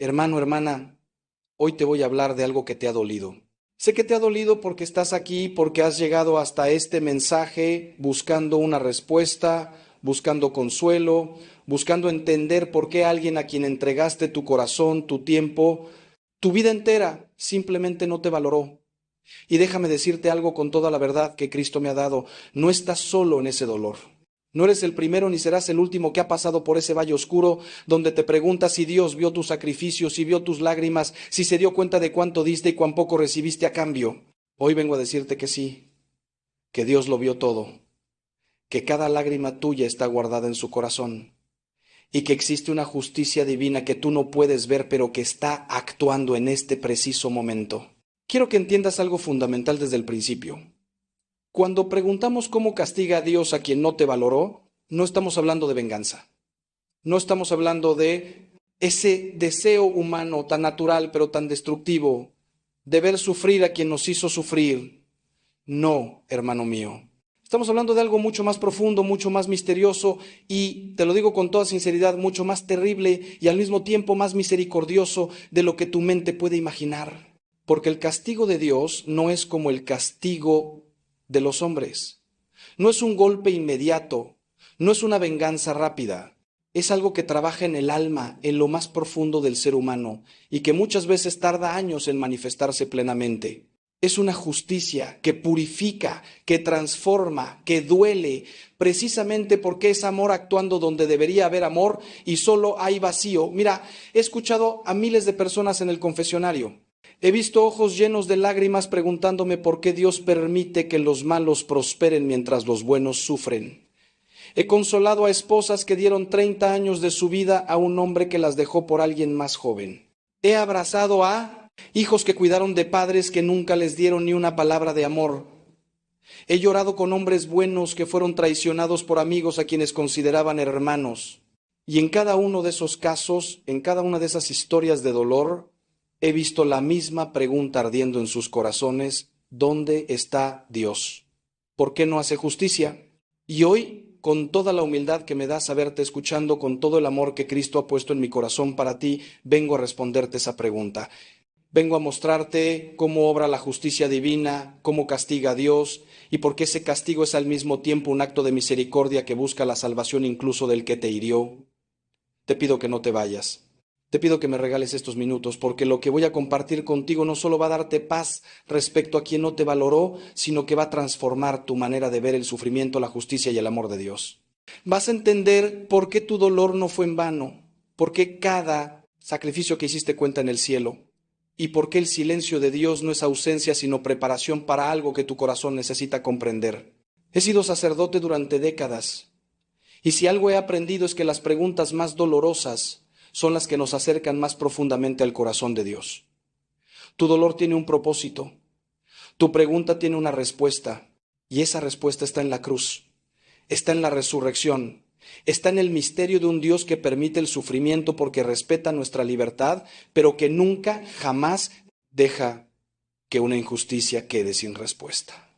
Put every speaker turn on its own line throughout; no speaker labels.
Hermano, hermana, hoy te voy a hablar de algo que te ha dolido. Sé que te ha dolido porque estás aquí, porque has llegado hasta este mensaje buscando una respuesta, buscando consuelo, buscando entender por qué alguien a quien entregaste tu corazón, tu tiempo, tu vida entera, simplemente no te valoró. Y déjame decirte algo con toda la verdad que Cristo me ha dado. No estás solo en ese dolor. No eres el primero ni serás el último que ha pasado por ese valle oscuro donde te preguntas si Dios vio tus sacrificios, si vio tus lágrimas, si se dio cuenta de cuánto diste y cuán poco recibiste a cambio. Hoy vengo a decirte que sí, que Dios lo vio todo, que cada lágrima tuya está guardada en su corazón y que existe una justicia divina que tú no puedes ver, pero que está actuando en este preciso momento. Quiero que entiendas algo fundamental desde el principio. Cuando preguntamos cómo castiga a Dios a quien no te valoró, no estamos hablando de venganza. No estamos hablando de ese deseo humano tan natural pero tan destructivo de ver sufrir a quien nos hizo sufrir. No, hermano mío. Estamos hablando de algo mucho más profundo, mucho más misterioso y, te lo digo con toda sinceridad, mucho más terrible y al mismo tiempo más misericordioso de lo que tu mente puede imaginar. Porque el castigo de Dios no es como el castigo de los hombres. No es un golpe inmediato, no es una venganza rápida. Es algo que trabaja en el alma, en lo más profundo del ser humano, y que muchas veces tarda años en manifestarse plenamente. Es una justicia que purifica, que transforma, que duele, precisamente porque es amor actuando donde debería haber amor y solo hay vacío. Mira, he escuchado a miles de personas en el confesionario. He visto ojos llenos de lágrimas preguntándome por qué Dios permite que los malos prosperen mientras los buenos sufren. He consolado a esposas que dieron 30 años de su vida a un hombre que las dejó por alguien más joven. He abrazado a hijos que cuidaron de padres que nunca les dieron ni una palabra de amor. He llorado con hombres buenos que fueron traicionados por amigos a quienes consideraban hermanos. Y en cada uno de esos casos, en cada una de esas historias de dolor, he visto la misma pregunta ardiendo en sus corazones: ¿dónde está Dios? ¿Por qué no hace justicia? Y hoy, con toda la humildad que me da saberte escuchando, con todo el amor que Cristo ha puesto en mi corazón para ti, vengo a responderte esa pregunta. Vengo a mostrarte cómo obra la justicia divina, cómo castiga a Dios y por qué ese castigo es al mismo tiempo un acto de misericordia que busca la salvación incluso del que te hirió. Te pido que no te vayas. Te pido que me regales estos minutos, porque lo que voy a compartir contigo no solo va a darte paz respecto a quien no te valoró, sino que va a transformar tu manera de ver el sufrimiento, la justicia y el amor de Dios. Vas a entender por qué tu dolor no fue en vano, por qué cada sacrificio que hiciste cuenta en el cielo, y por qué el silencio de Dios no es ausencia, sino preparación para algo que tu corazón necesita comprender. He sido sacerdote durante décadas, y si algo he aprendido es que las preguntas más dolorosas son las que nos acercan más profundamente al corazón de Dios. Tu dolor tiene un propósito, tu pregunta tiene una respuesta, y esa respuesta está en la cruz, está en la resurrección, está en el misterio de un Dios que permite el sufrimiento porque respeta nuestra libertad, pero que nunca, jamás deja que una injusticia quede sin respuesta.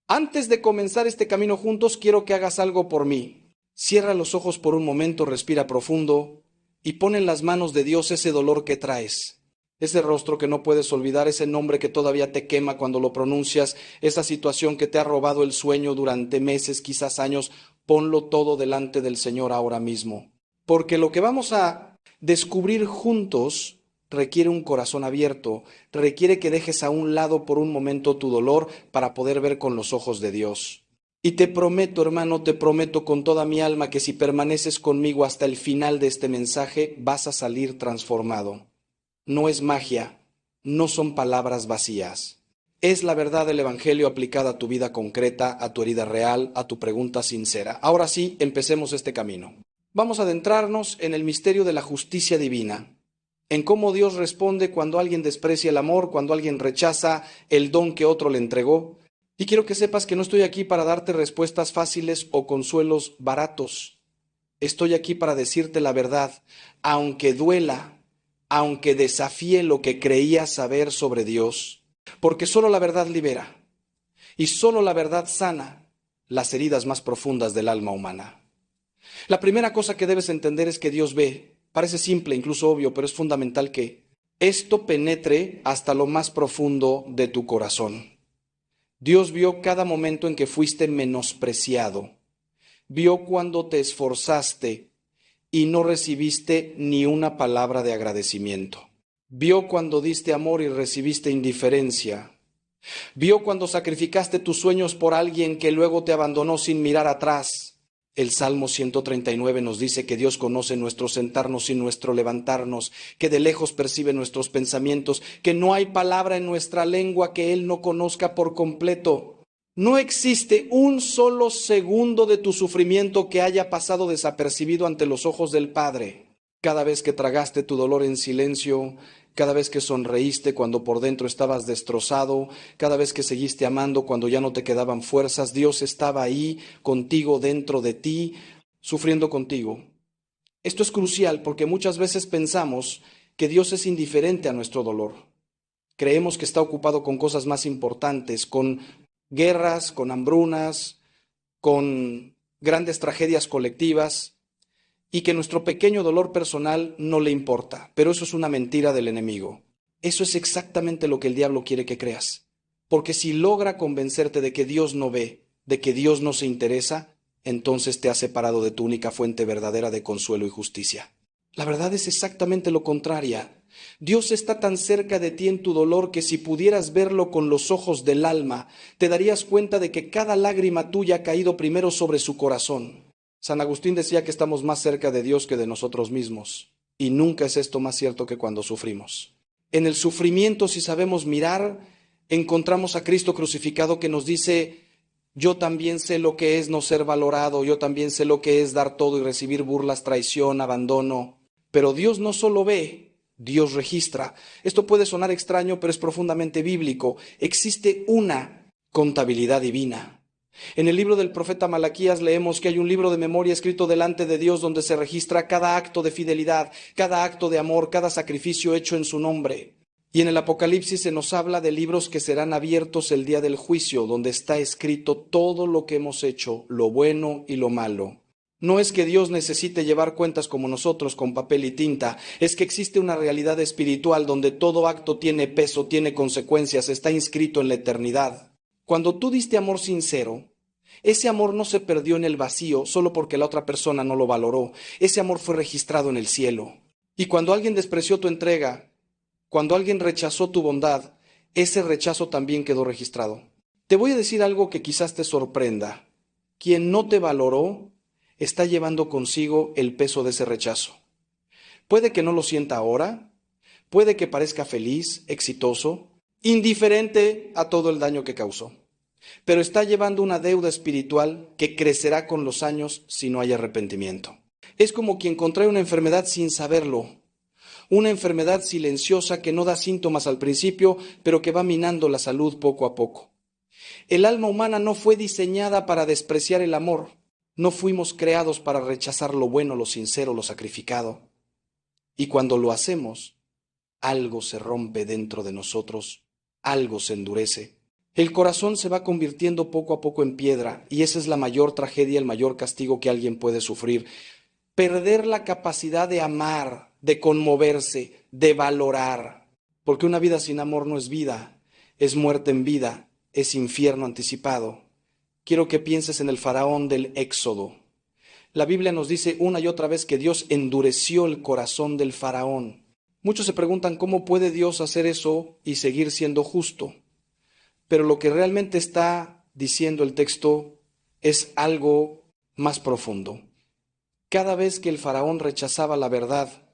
Antes de comenzar este camino juntos, quiero que hagas algo por mí. Cierra los ojos por un momento, respira profundo y pon en las manos de Dios ese dolor que traes, ese rostro que no puedes olvidar, ese nombre que todavía te quema cuando lo pronuncias, esa situación que te ha robado el sueño durante meses, quizás años. Ponlo todo delante del Señor ahora mismo, porque lo que vamos a descubrir juntos requiere un corazón abierto, requiere que dejes a un lado por un momento tu dolor para poder ver con los ojos de Dios. Y te prometo, hermano, te prometo con toda mi alma que si permaneces conmigo hasta el final de este mensaje, vas a salir transformado. No es magia, no son palabras vacías. Es la verdad del Evangelio aplicada a tu vida concreta, a tu herida real, a tu pregunta sincera. Ahora sí, empecemos este camino. Vamos a adentrarnos en el misterio de la justicia divina, en cómo Dios responde cuando alguien desprecia el amor, cuando alguien rechaza el don que otro le entregó. Y quiero que sepas que no estoy aquí para darte respuestas fáciles o consuelos baratos. Estoy aquí para decirte la verdad, aunque duela, aunque desafíe lo que creías saber sobre Dios, porque solo la verdad libera y solo la verdad sana las heridas más profundas del alma humana. La primera cosa que debes entender es que Dios ve Parece simple, incluso obvio, pero es fundamental que esto penetre hasta lo más profundo de tu corazón. Dios vio cada momento en que fuiste menospreciado. Vio cuando te esforzaste y no recibiste ni una palabra de agradecimiento. Vio cuando diste amor y recibiste indiferencia. Vio cuando sacrificaste tus sueños por alguien que luego te abandonó sin mirar atrás. El Salmo 139 nos dice que Dios conoce nuestro sentarnos y nuestro levantarnos, que de lejos percibe nuestros pensamientos, que no hay palabra en nuestra lengua que Él no conozca por completo. No existe un solo segundo de tu sufrimiento que haya pasado desapercibido ante los ojos del Padre. Cada vez que tragaste tu dolor en silencio, cada vez que sonreíste cuando por dentro estabas destrozado, cada vez que seguiste amando cuando ya no te quedaban fuerzas, Dios estaba ahí contigo, dentro de ti, sufriendo contigo. Esto es crucial porque muchas veces pensamos que Dios es indiferente a nuestro dolor. Creemos que está ocupado con cosas más importantes, con guerras, con hambrunas, con grandes tragedias colectivas, y que nuestro pequeño dolor personal no le importa. Pero eso es una mentira del enemigo. Eso es exactamente lo que el diablo quiere que creas. Porque si logra convencerte de que Dios no ve, de que Dios no se interesa, entonces te ha separado de tu única fuente verdadera de consuelo y justicia. La verdad es exactamente lo contrario. Dios está tan cerca de ti en tu dolor que si pudieras verlo con los ojos del alma, te darías cuenta de que cada lágrima tuya ha caído primero sobre su corazón. San Agustín decía que estamos más cerca de Dios que de nosotros mismos, y nunca es esto más cierto que cuando sufrimos. En el sufrimiento, si sabemos mirar, encontramos a Cristo crucificado que nos dice: yo también sé lo que es no ser valorado, yo también sé lo que es dar todo y recibir burlas, traición, abandono. Pero Dios no solo ve, Dios registra. Esto puede sonar extraño, pero es profundamente bíblico. Existe una contabilidad divina. En el libro del profeta Malaquías leemos que hay un libro de memoria escrito delante de Dios donde se registra cada acto de fidelidad, cada acto de amor, cada sacrificio hecho en su nombre. Y en el Apocalipsis se nos habla de libros que serán abiertos el día del juicio, donde está escrito todo lo que hemos hecho, lo bueno y lo malo. No es que Dios necesite llevar cuentas como nosotros con papel y tinta, es que existe una realidad espiritual donde todo acto tiene peso, tiene consecuencias, está inscrito en la eternidad. Cuando tú diste amor sincero, ese amor no se perdió en el vacío solo porque la otra persona no lo valoró. Ese amor fue registrado en el cielo. Y cuando alguien despreció tu entrega, cuando alguien rechazó tu bondad, ese rechazo también quedó registrado. Te voy a decir algo que quizás te sorprenda. Quien no te valoró está llevando consigo el peso de ese rechazo. Puede que no lo sienta ahora, puede que parezca feliz, exitoso, indiferente a todo el daño que causó, pero está llevando una deuda espiritual que crecerá con los años si no hay arrepentimiento. Es como quien contrae una enfermedad sin saberlo, una enfermedad silenciosa que no da síntomas al principio, pero que va minando la salud poco a poco. El alma humana no fue diseñada para despreciar el amor, no fuimos creados para rechazar lo bueno, lo sincero, lo sacrificado. Y cuando lo hacemos, algo se rompe dentro de nosotros, algo se endurece. El corazón se va convirtiendo poco a poco en piedra, y esa es la mayor tragedia, el mayor castigo que alguien puede sufrir. Perder la capacidad de amar, de conmoverse, de valorar. Porque una vida sin amor no es vida, es muerte en vida, es infierno anticipado. Quiero que pienses en el faraón del Éxodo. La Biblia nos dice una y otra vez que Dios endureció el corazón del faraón. Muchos se preguntan cómo puede Dios hacer eso y seguir siendo justo. Pero lo que realmente está diciendo el texto es algo más profundo. Cada vez que el faraón rechazaba la verdad,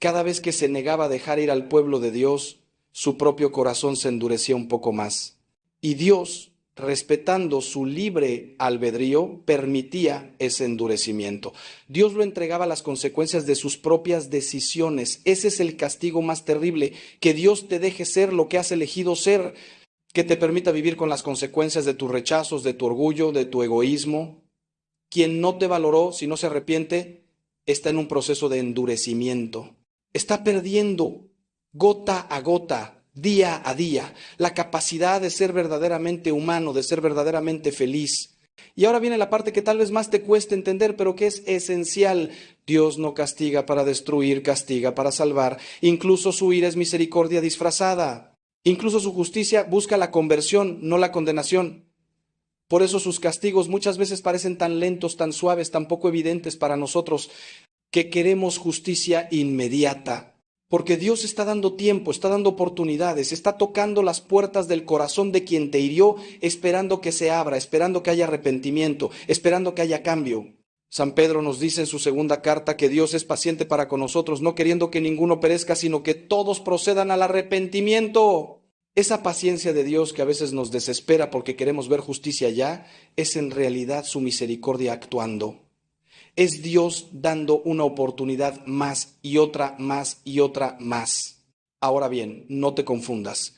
cada vez que se negaba a dejar ir al pueblo de Dios, su propio corazón se endurecía un poco más. Y Dios, respetando su libre albedrío, permitía ese endurecimiento. Dios lo entregaba a las consecuencias de sus propias decisiones. Ese es el castigo más terrible, que Dios te deje ser lo que has elegido ser, que te permita vivir con las consecuencias de tus rechazos, de tu orgullo, de tu egoísmo. Quien no te valoró, si no se arrepiente, está en un proceso de endurecimiento. Está perdiendo gota a gota, día a día, la capacidad de ser verdaderamente humano, de ser verdaderamente feliz. Y ahora viene la parte que tal vez más te cueste entender, pero que es esencial. Dios no castiga para destruir, castiga para salvar. Incluso su ira es misericordia disfrazada. Incluso su justicia busca la conversión, no la condenación. Por eso sus castigos muchas veces parecen tan lentos, tan suaves, tan poco evidentes para nosotros, que queremos justicia inmediata. Porque Dios está dando tiempo, está dando oportunidades, está tocando las puertas del corazón de quien te hirió, esperando que se abra, esperando que haya arrepentimiento, esperando que haya cambio. San Pedro nos dice en su segunda carta que Dios es paciente para con nosotros, no queriendo que ninguno perezca, sino que todos procedan al arrepentimiento. Esa paciencia de Dios que a veces nos desespera porque queremos ver justicia ya, es en realidad su misericordia actuando. Es Dios dando una oportunidad más y otra más y otra más. Ahora bien, no te confundas.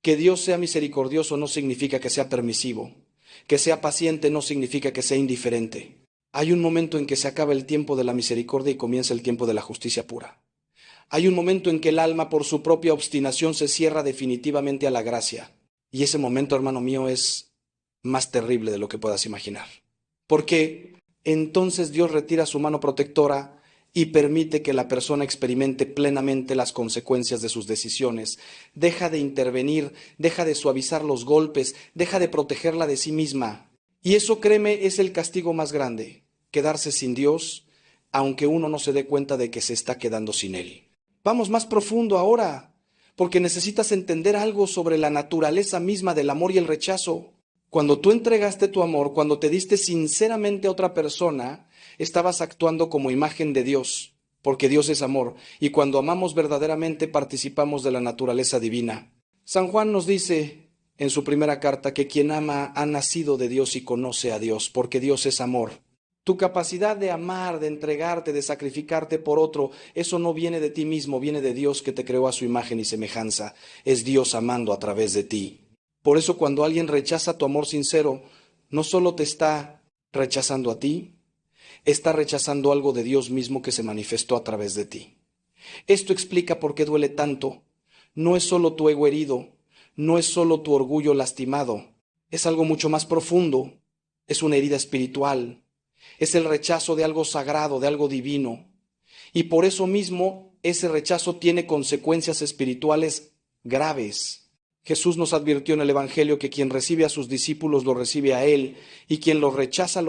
Que Dios sea misericordioso no significa que sea permisivo. Que sea paciente no significa que sea indiferente. Hay un momento en que se acaba el tiempo de la misericordia y comienza el tiempo de la justicia pura. Hay un momento en que el alma por su propia obstinación se cierra definitivamente a la gracia. Y ese momento, hermano mío, es más terrible de lo que puedas imaginar. Porque entonces Dios retira su mano protectora y permite que la persona experimente plenamente las consecuencias de sus decisiones. Deja de intervenir, deja de suavizar los golpes, deja de protegerla de sí misma. Y eso, créeme, es el castigo más grande, quedarse sin Dios, aunque uno no se dé cuenta de que se está quedando sin Él. Vamos más profundo ahora, porque necesitas entender algo sobre la naturaleza misma del amor y el rechazo. Cuando tú entregaste tu amor, cuando te diste sinceramente a otra persona, estabas actuando como imagen de Dios, porque Dios es amor, y cuando amamos verdaderamente participamos de la naturaleza divina. San Juan nos dice en su primera carta que quien ama ha nacido de Dios y conoce a Dios, porque Dios es amor. Tu capacidad de amar, de entregarte, de sacrificarte por otro, eso no viene de ti mismo, viene de Dios que te creó a su imagen y semejanza. Es Dios amando a través de ti. Por eso cuando alguien rechaza tu amor sincero, no solo te está rechazando a ti, está rechazando algo de Dios mismo que se manifestó a través de ti. Esto explica por qué duele tanto. No es solo tu ego herido, no es solo tu orgullo lastimado, es algo mucho más profundo, es una herida espiritual, es el rechazo de algo sagrado, de algo divino. Y por eso mismo ese rechazo tiene consecuencias espirituales graves. Jesús nos advirtió en el Evangelio que quien recibe a sus discípulos lo recibe a Él, y quien lo rechaza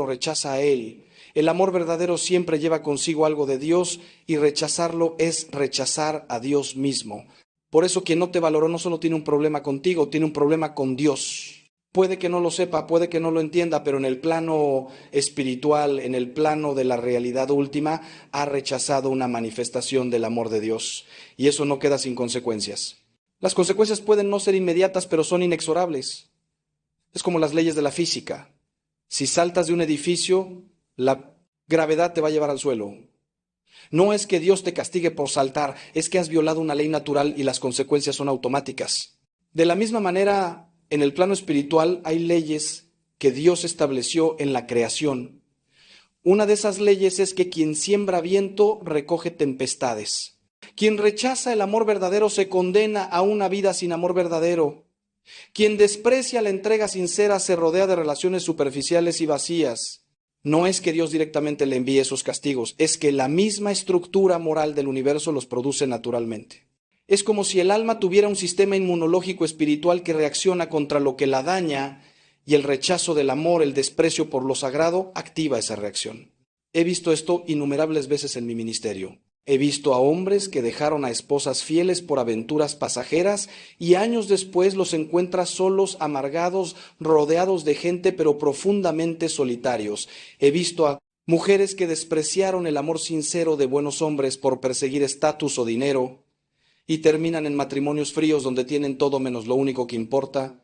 a Él. El amor verdadero siempre lleva consigo algo de Dios, y rechazarlo es rechazar a Dios mismo. Por eso quien no te valoró no solo tiene un problema contigo, tiene un problema con Dios. Puede que no lo sepa, puede que no lo entienda, pero en el plano espiritual, en el plano de la realidad última, ha rechazado una manifestación del amor de Dios. Y eso no queda sin consecuencias. Las consecuencias pueden no ser inmediatas, pero son inexorables. Es como las leyes de la física. Si saltas de un edificio, la gravedad te va a llevar al suelo. No es que Dios te castigue por saltar, es que has violado una ley natural y las consecuencias son automáticas. De la misma manera, en el plano espiritual hay leyes que Dios estableció en la creación. Una de esas leyes es que quien siembra viento recoge tempestades. Quien rechaza el amor verdadero se condena a una vida sin amor verdadero. Quien desprecia la entrega sincera se rodea de relaciones superficiales y vacías. No es que Dios directamente le envíe esos castigos, es que la misma estructura moral del universo los produce naturalmente. Es como si el alma tuviera un sistema inmunológico espiritual que reacciona contra lo que la daña, y el rechazo del amor, el desprecio por lo sagrado, activa esa reacción. He visto esto innumerables veces en mi ministerio. He visto a hombres que dejaron a esposas fieles por aventuras pasajeras y años después los encuentras solos, amargados, rodeados de gente, pero profundamente solitarios. He visto a mujeres que despreciaron el amor sincero de buenos hombres por perseguir estatus o dinero y terminan en matrimonios fríos donde tienen todo menos lo único que importa,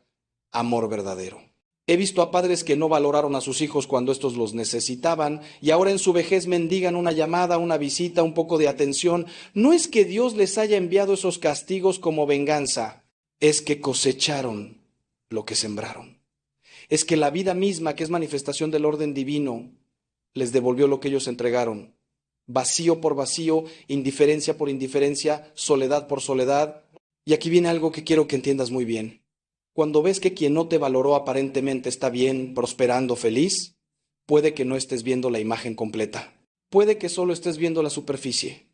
amor verdadero. He visto a padres que no valoraron a sus hijos cuando éstos los necesitaban y ahora en su vejez mendigan una llamada, una visita, un poco de atención. No es que Dios les haya enviado esos castigos como venganza, es que cosecharon lo que sembraron. Es que la vida misma, que es manifestación del orden divino, les devolvió lo que ellos entregaron. Vacío por vacío, indiferencia por indiferencia, soledad por soledad. Y aquí viene algo que quiero que entiendas muy bien. Cuando ves que quien no te valoró aparentemente está bien, prosperando, feliz, puede que no estés viendo la imagen completa. Puede que solo estés viendo la superficie.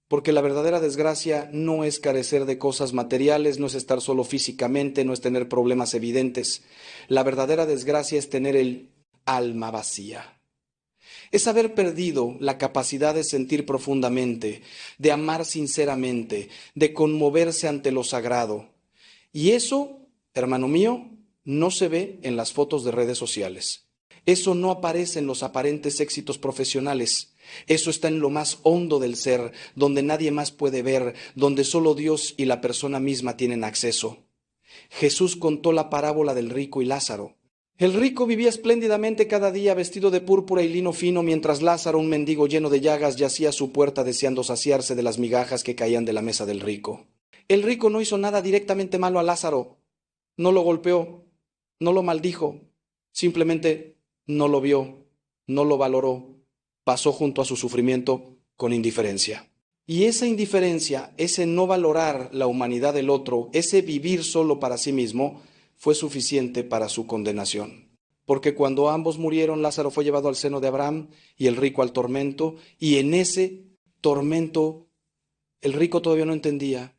Porque la verdadera desgracia no es carecer de cosas materiales, no es estar solo físicamente, no es tener problemas evidentes. La verdadera desgracia es tener el alma vacía. Es haber perdido la capacidad de sentir profundamente, de amar sinceramente, de conmoverse ante lo sagrado. Y eso, hermano mío, no se ve en las fotos de redes sociales. Eso no aparece en los aparentes éxitos profesionales. Eso está en lo más hondo del ser, donde nadie más puede ver, donde solo Dios y la persona misma tienen acceso. Jesús contó la parábola del rico y Lázaro. El rico vivía espléndidamente cada día vestido de púrpura y lino fino, mientras Lázaro, un mendigo lleno de llagas, yacía a su puerta deseando saciarse de las migajas que caían de la mesa del rico. El rico no hizo nada directamente malo a Lázaro. No lo golpeó, no lo maldijo, simplemente no lo vio, no lo valoró, pasó junto a su sufrimiento con indiferencia. Y esa indiferencia, ese no valorar la humanidad del otro, ese vivir solo para sí mismo, fue suficiente para su condenación. Porque cuando ambos murieron, Lázaro fue llevado al seno de Abraham y el rico al tormento, y en ese tormento el rico todavía no entendía,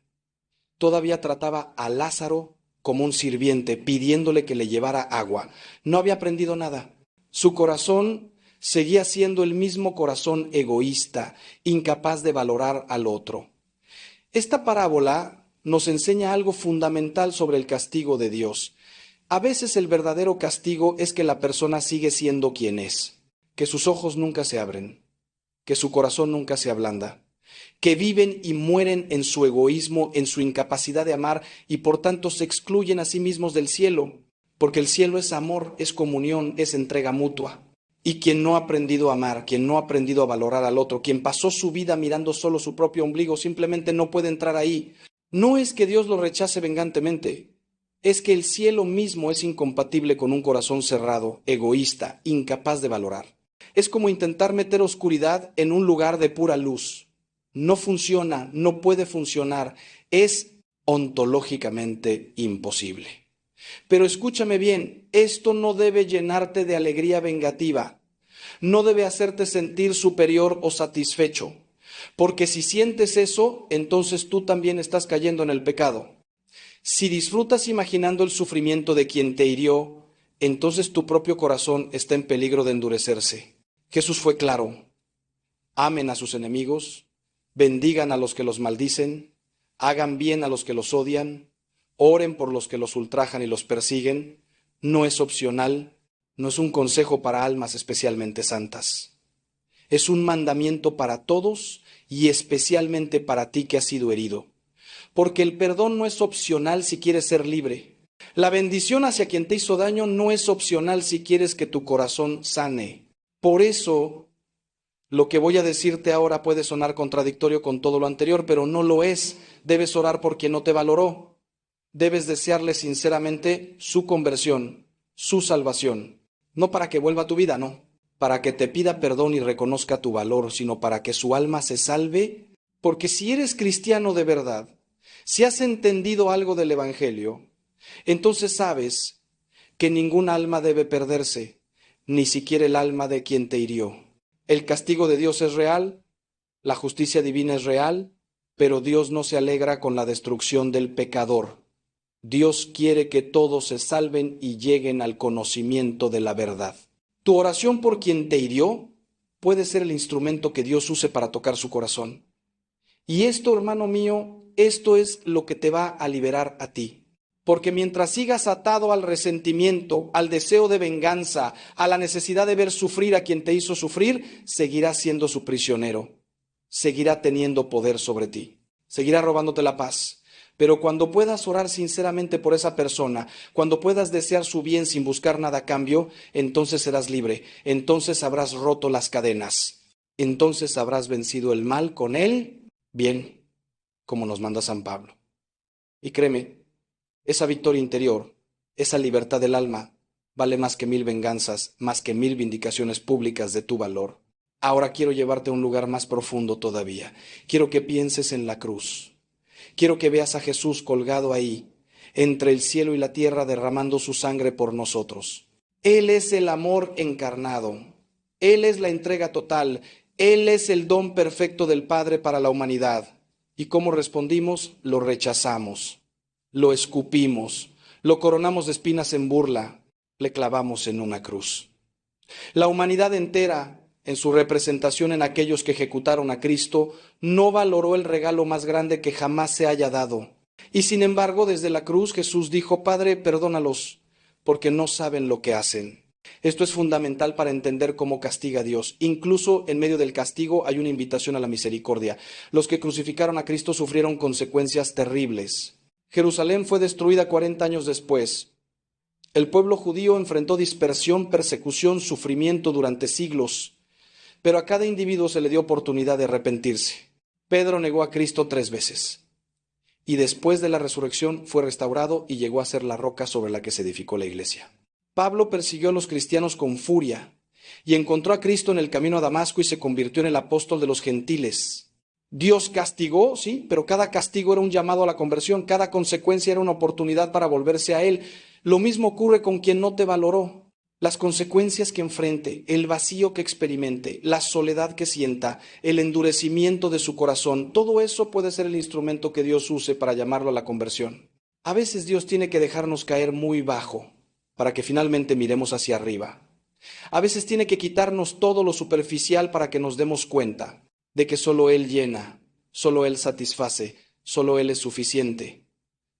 todavía trataba a Lázaro como un sirviente, pidiéndole que le llevara agua. No había aprendido nada. Su corazón seguía siendo el mismo corazón egoísta, incapaz de valorar al otro. Esta parábola nos enseña algo fundamental sobre el castigo de Dios. A veces el verdadero castigo es que la persona sigue siendo quien es, que sus ojos nunca se abren, que su corazón nunca se ablanda, que viven y mueren en su egoísmo, en su incapacidad de amar y por tanto se excluyen a sí mismos del cielo, porque el cielo es amor, es comunión, es entrega mutua. Y quien no ha aprendido a amar, quien no ha aprendido a valorar al otro, quien pasó su vida mirando solo su propio ombligo, simplemente no puede entrar ahí. No es que Dios lo rechace vengantemente, es que el cielo mismo es incompatible con un corazón cerrado, egoísta, incapaz de valorar. Es como intentar meter oscuridad en un lugar de pura luz. No funciona, no puede funcionar, es ontológicamente imposible. Pero escúchame bien, esto no debe llenarte de alegría vengativa, no debe hacerte sentir superior o satisfecho, porque si sientes eso, entonces tú también estás cayendo en el pecado. Si disfrutas imaginando el sufrimiento de quien te hirió, entonces tu propio corazón está en peligro de endurecerse. Jesús fue claro: amen a sus enemigos, bendigan a los que los maldicen, hagan bien a los que los odian, oren por los que los ultrajan y los persiguen. No es opcional, no es un consejo para almas especialmente santas. Es un mandamiento para todos y especialmente para ti que has sido herido. Porque el perdón no es opcional si quieres ser libre. La bendición hacia quien te hizo daño no es opcional si quieres que tu corazón sane. Por eso, lo que voy a decirte ahora puede sonar contradictorio con todo lo anterior, pero no lo es. Debes orar por quien no te valoró. Debes desearle sinceramente su conversión, su salvación. No para que vuelva a tu vida, no. Para que te pida perdón y reconozca tu valor, sino para que su alma se salve. Porque si eres cristiano de verdad, si has entendido algo del Evangelio, entonces sabes que ningún alma debe perderse, ni siquiera el alma de quien te hirió. El castigo de Dios es real, la justicia divina es real, pero Dios no se alegra con la destrucción del pecador. Dios quiere que todos se salven y lleguen al conocimiento de la verdad. Tu oración por quien te hirió puede ser el instrumento que Dios use para tocar su corazón. Y esto, hermano mío, esto es lo que te va a liberar a ti. Porque mientras sigas atado al resentimiento, al deseo de venganza, a la necesidad de ver sufrir a quien te hizo sufrir, seguirás siendo su prisionero. Seguirá teniendo poder sobre ti. Seguirá robándote la paz. Pero cuando puedas orar sinceramente por esa persona, cuando puedas desear su bien sin buscar nada a cambio, entonces serás libre. Entonces habrás roto las cadenas. Entonces habrás vencido el mal con él, bien, como nos manda San Pablo. Y créeme, esa victoria interior, esa libertad del alma, vale más que 1000 venganzas, más que 1000 vindicaciones públicas de tu valor. Ahora quiero llevarte a un lugar más profundo todavía. Quiero que pienses en la cruz. Quiero que veas a Jesús colgado ahí, entre el cielo y la tierra, derramando su sangre por nosotros. Él es el amor encarnado. Él es la entrega total. Él es el don perfecto del Padre para la humanidad. ¿Y cómo respondimos? Lo rechazamos, lo escupimos, lo coronamos de espinas en burla, le clavamos en una cruz. La humanidad entera, en su representación en aquellos que ejecutaron a Cristo, no valoró el regalo más grande que jamás se haya dado. Y sin embargo, desde la cruz Jesús dijo: Padre, perdónalos, porque no saben lo que hacen. Esto es fundamental para entender cómo castiga a Dios. Incluso en medio del castigo hay una invitación a la misericordia. Los que crucificaron a Cristo sufrieron consecuencias terribles. Jerusalén fue destruida 40 años después. El pueblo judío enfrentó dispersión, persecución, sufrimiento durante siglos, pero a cada individuo se le dio oportunidad de arrepentirse. Pedro negó a Cristo 3 veces, y después de la resurrección fue restaurado y llegó a ser la roca sobre la que se edificó la iglesia. Pablo persiguió a los cristianos con furia y encontró a Cristo en el camino a Damasco y se convirtió en el apóstol de los gentiles. Dios castigó, sí, pero cada castigo era un llamado a la conversión, cada consecuencia era una oportunidad para volverse a Él. Lo mismo ocurre con quien no te valoró. Las consecuencias que enfrente, el vacío que experimente, la soledad que sienta, el endurecimiento de su corazón, todo eso puede ser el instrumento que Dios use para llamarlo a la conversión. A veces Dios tiene que dejarnos caer muy bajo para que finalmente miremos hacia arriba. A veces tiene que quitarnos todo lo superficial para que nos demos cuenta de que solo Él llena, solo Él satisface, solo Él es suficiente.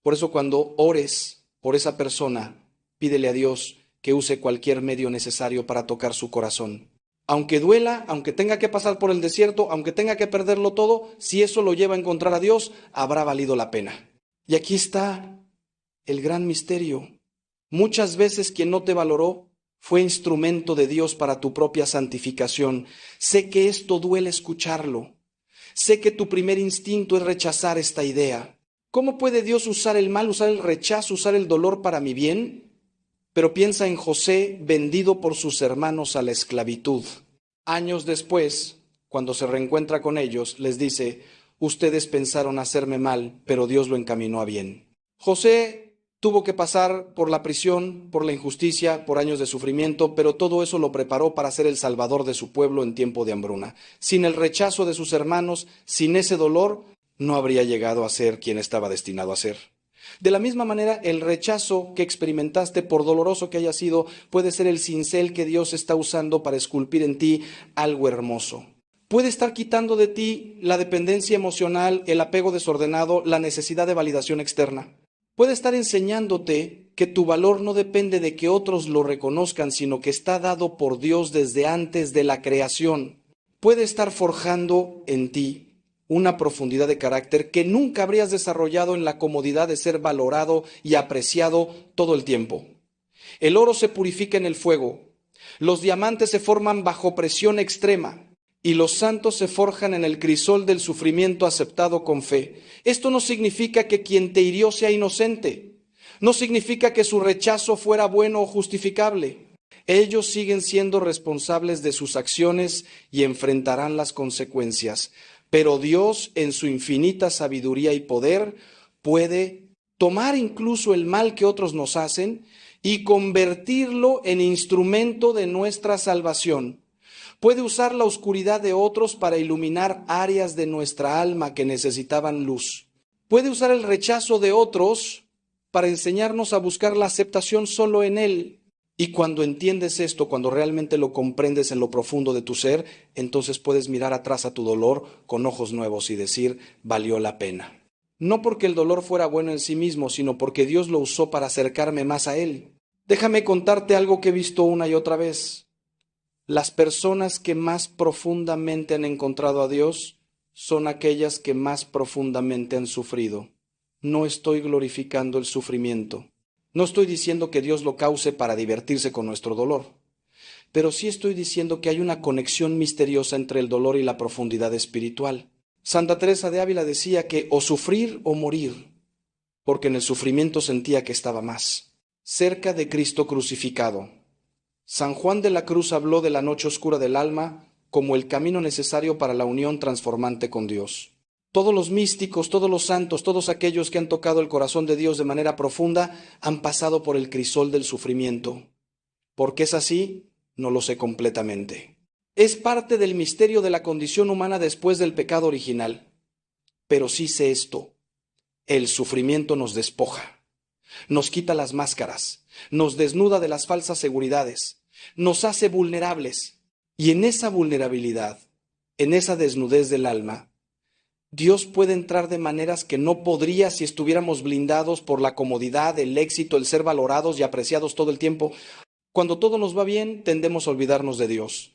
Por eso cuando ores por esa persona, pídele a Dios que use cualquier medio necesario para tocar su corazón. Aunque duela, aunque tenga que pasar por el desierto, aunque tenga que perderlo todo, si eso lo lleva a encontrar a Dios, habrá valido la pena. Y aquí está el gran misterio. Muchas veces quien no te valoró fue instrumento de Dios para tu propia santificación. Sé que esto duele escucharlo. Sé que tu primer instinto es rechazar esta idea. ¿Cómo puede Dios usar el mal, usar el rechazo, usar el dolor para mi bien? Pero piensa en José, vendido por sus hermanos a la esclavitud. Años después, cuando se reencuentra con ellos, les dice: ustedes pensaron hacerme mal, pero Dios lo encaminó a bien. José tuvo que pasar por la prisión, por la injusticia, por años de sufrimiento, pero todo eso lo preparó para ser el salvador de su pueblo en tiempo de hambruna. Sin el rechazo de sus hermanos, sin ese dolor, no habría llegado a ser quien estaba destinado a ser. De la misma manera, el rechazo que experimentaste, por doloroso que haya sido, puede ser el cincel que Dios está usando para esculpir en ti algo hermoso. Puede estar quitando de ti la dependencia emocional, el apego desordenado, la necesidad de validación externa. Puede estar enseñándote que tu valor no depende de que otros lo reconozcan, sino que está dado por Dios desde antes de la creación. Puede estar forjando en ti una profundidad de carácter que nunca habrías desarrollado en la comodidad de ser valorado y apreciado todo el tiempo. El oro se purifica en el fuego, los diamantes se forman bajo presión extrema y los santos se forjan en el crisol del sufrimiento aceptado con fe. Esto no significa que quien te hirió sea inocente, no significa que su rechazo fuera bueno o justificable. Ellos siguen siendo responsables de sus acciones y enfrentarán las consecuencias. Pero Dios, en su infinita sabiduría y poder, puede tomar incluso el mal que otros nos hacen y convertirlo en instrumento de nuestra salvación. Puede usar la oscuridad de otros para iluminar áreas de nuestra alma que necesitaban luz. Puede usar el rechazo de otros para enseñarnos a buscar la aceptación solo en Él. Y cuando entiendes esto, cuando realmente lo comprendes en lo profundo de tu ser, entonces puedes mirar atrás a tu dolor con ojos nuevos y decir: valió la pena. No porque el dolor fuera bueno en sí mismo, sino porque Dios lo usó para acercarme más a Él. Déjame contarte algo que he visto una y otra vez. Las personas que más profundamente han encontrado a Dios son aquellas que más profundamente han sufrido. No estoy glorificando el sufrimiento. No estoy diciendo que Dios lo cause para divertirse con nuestro dolor, pero sí estoy diciendo que hay una conexión misteriosa entre el dolor y la profundidad espiritual. Santa Teresa de Ávila decía que o sufrir o morir, porque en el sufrimiento sentía que estaba más cerca de Cristo crucificado. San Juan de la Cruz habló de la noche oscura del alma como el camino necesario para la unión transformante con Dios. Todos los místicos, todos los santos, todos aquellos que han tocado el corazón de Dios de manera profunda, han pasado por el crisol del sufrimiento. ¿Por qué es así? No lo sé completamente. Es parte del misterio de la condición humana después del pecado original. Pero sí sé esto: el sufrimiento nos despoja, nos quita las máscaras, nos desnuda de las falsas seguridades, nos hace vulnerables. Y en esa vulnerabilidad, en esa desnudez del alma, Dios puede entrar de maneras que no podría si estuviéramos blindados por la comodidad, el éxito, el ser valorados y apreciados todo el tiempo. Cuando todo nos va bien, tendemos a olvidarnos de Dios.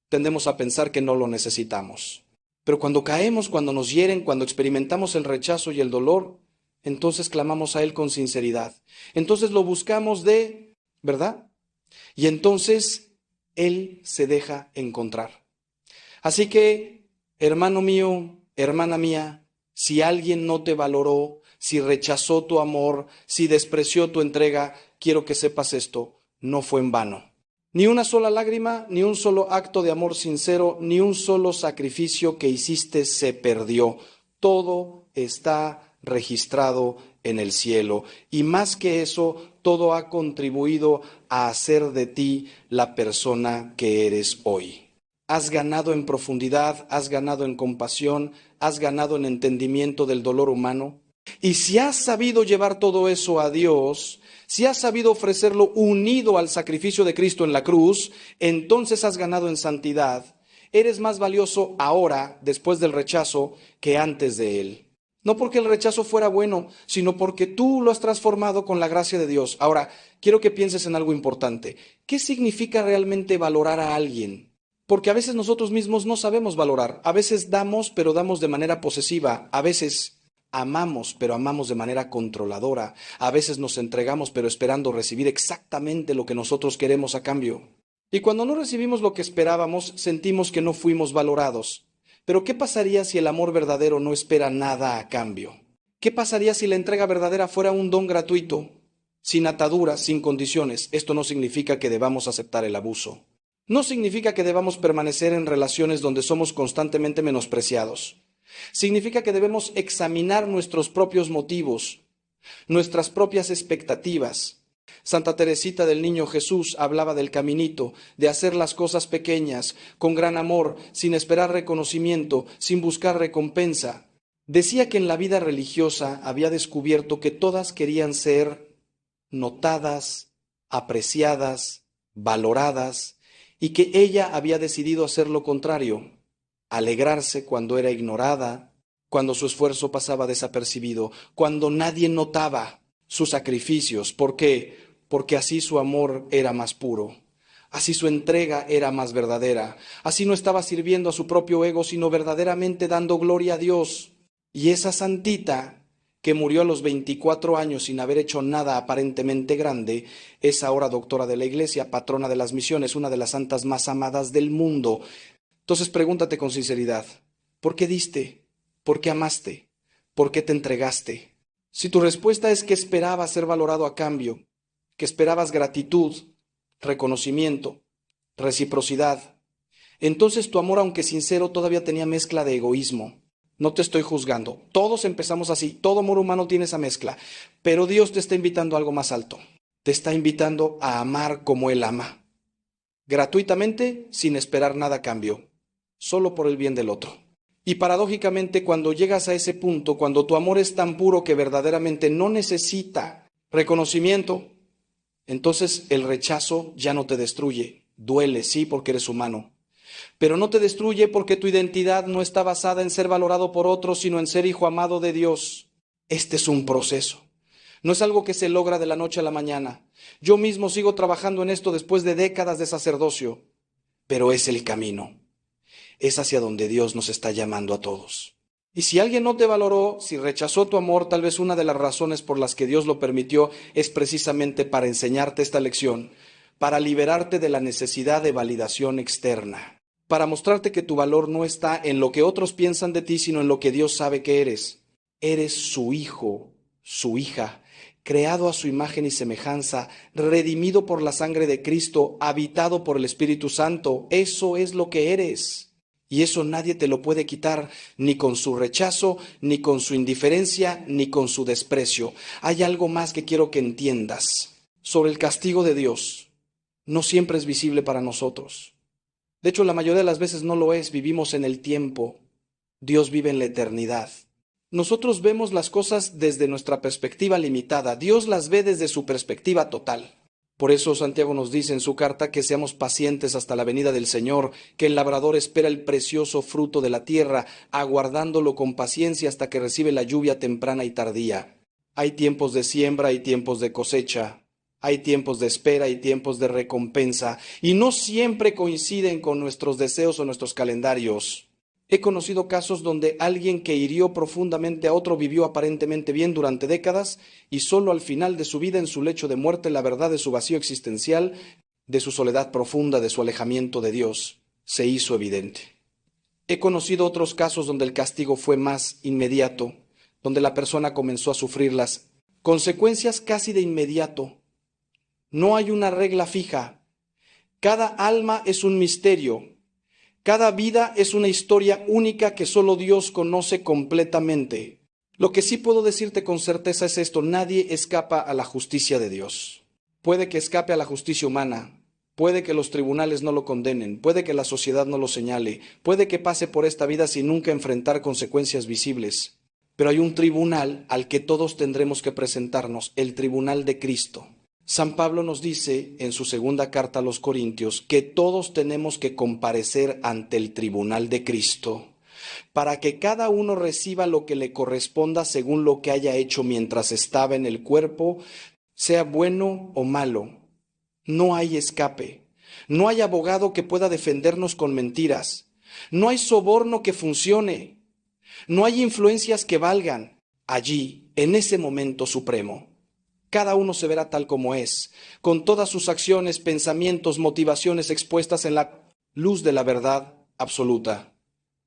Tendemos a pensar que no lo necesitamos. Pero cuando caemos, cuando nos hieren, cuando experimentamos el rechazo y el dolor, entonces clamamos a Él con sinceridad. Entonces lo buscamos ¿verdad? Y entonces Él se deja encontrar. Así que, hermano mío, hermana mía, si alguien no te valoró, si rechazó tu amor, si despreció tu entrega, quiero que sepas esto: no fue en vano. Ni una sola lágrima, ni un solo acto de amor sincero, ni un solo sacrificio que hiciste se perdió. Todo está registrado en el cielo. Y más que eso, todo ha contribuido a hacer de ti la persona que eres hoy. Has ganado en profundidad, has ganado en compasión, has ganado en entendimiento del dolor humano. Y si has sabido llevar todo eso a Dios, si has sabido ofrecerlo unido al sacrificio de Cristo en la cruz, entonces has ganado en santidad. Eres más valioso ahora, después del rechazo, que antes de él. No porque el rechazo fuera bueno, sino porque tú lo has transformado con la gracia de Dios. Ahora, quiero que pienses en algo importante. ¿Qué significa realmente valorar a alguien? Porque a veces nosotros mismos no sabemos valorar. A veces damos, pero damos de manera posesiva. A veces amamos, pero amamos de manera controladora. A veces nos entregamos, pero esperando recibir exactamente lo que nosotros queremos a cambio. Y cuando no recibimos lo que esperábamos, sentimos que no fuimos valorados. Pero ¿qué pasaría si el amor verdadero no espera nada a cambio? ¿Qué pasaría si la entrega verdadera fuera un don gratuito, sin ataduras, sin condiciones? Esto no significa que debamos aceptar el abuso. No significa que debamos permanecer en relaciones donde somos constantemente menospreciados. Significa que debemos examinar nuestros propios motivos, nuestras propias expectativas. Santa Teresita del Niño Jesús hablaba del caminito, de hacer las cosas pequeñas, con gran amor, sin esperar reconocimiento, sin buscar recompensa. Decía que en la vida religiosa había descubierto que todas querían ser notadas, apreciadas, valoradas, y que ella había decidido hacer lo contrario: alegrarse cuando era ignorada, cuando su esfuerzo pasaba desapercibido, cuando nadie notaba sus sacrificios. ¿Por qué? Porque así su amor era más puro, así su entrega era más verdadera, así no estaba sirviendo a su propio ego, sino verdaderamente dando gloria a Dios. Y esa santita que murió a los 24 años sin haber hecho nada aparentemente grande, es ahora doctora de la Iglesia, patrona de las misiones, una de las santas más amadas del mundo. Entonces pregúntate con sinceridad: ¿por qué diste? ¿Por qué amaste? ¿Por qué te entregaste? Si tu respuesta es que esperabas ser valorado a cambio, que esperabas gratitud, reconocimiento, reciprocidad, entonces tu amor, aunque sincero, todavía tenía mezcla de egoísmo. No te estoy juzgando. Todos empezamos así. Todo amor humano tiene esa mezcla. Pero Dios te está invitando a algo más alto. Te está invitando a amar como Él ama. Gratuitamente, sin esperar nada a cambio. Solo por el bien del otro. Y paradójicamente, cuando llegas a ese punto, cuando tu amor es tan puro que verdaderamente no necesita reconocimiento, entonces el rechazo ya no te destruye. Duele, sí, porque eres humano. Pero no te destruye porque tu identidad no está basada en ser valorado por otros, sino en ser hijo amado de Dios. Este es un proceso. No es algo que se logra de la noche a la mañana. Yo mismo sigo trabajando en esto después de décadas de sacerdocio, pero es el camino. Es hacia donde Dios nos está llamando a todos. Y si alguien no te valoró, si rechazó tu amor, tal vez una de las razones por las que Dios lo permitió es precisamente para enseñarte esta lección, para liberarte de la necesidad de validación externa, para mostrarte que tu valor no está en lo que otros piensan de ti, sino en lo que Dios sabe que eres. Eres su hijo, su hija, creado a su imagen y semejanza, redimido por la sangre de Cristo, habitado por el Espíritu Santo. Eso es lo que eres. Y eso nadie te lo puede quitar, ni con su rechazo, ni con su indiferencia, ni con su desprecio. Hay algo más que quiero que entiendas sobre el castigo de Dios. No siempre es visible para nosotros. De hecho, la mayoría de las veces no lo es. Vivimos en el tiempo. Dios vive en la eternidad. Nosotros vemos las cosas desde nuestra perspectiva limitada. Dios las ve desde su perspectiva total. Por eso Santiago nos dice en su carta que seamos pacientes hasta la venida del Señor, que el labrador espera el precioso fruto de la tierra, aguardándolo con paciencia hasta que recibe la lluvia temprana y tardía. Hay tiempos de siembra y tiempos de cosecha. Hay tiempos de espera y tiempos de recompensa, y no siempre coinciden con nuestros deseos o nuestros calendarios. He conocido casos donde alguien que hirió profundamente a otro vivió aparentemente bien durante décadas y solo al final de su vida, en su lecho de muerte, la verdad de su vacío existencial, de su soledad profunda, de su alejamiento de Dios, se hizo evidente. He conocido otros casos donde el castigo fue más inmediato, donde la persona comenzó a sufrir las consecuencias casi de inmediato. No hay una regla fija. Cada alma es un misterio. Cada vida es una historia única que solo Dios conoce completamente. Lo que sí puedo decirte con certeza es esto: nadie escapa a la justicia de Dios. Puede que escape a la justicia humana, puede que los tribunales no lo condenen, puede que la sociedad no lo señale, puede que pase por esta vida sin nunca enfrentar consecuencias visibles. Pero hay un tribunal al que todos tendremos que presentarnos, el tribunal de Cristo. San Pablo nos dice en su segunda carta a los Corintios que todos tenemos que comparecer ante el tribunal de Cristo para que cada uno reciba lo que le corresponda según lo que haya hecho mientras estaba en el cuerpo, sea bueno o malo. No hay escape. No hay abogado que pueda defendernos con mentiras. No hay soborno que funcione. No hay influencias que valgan. Allí, en ese momento supremo, cada uno se verá tal como es, con todas sus acciones, pensamientos, motivaciones expuestas en la luz de la verdad absoluta.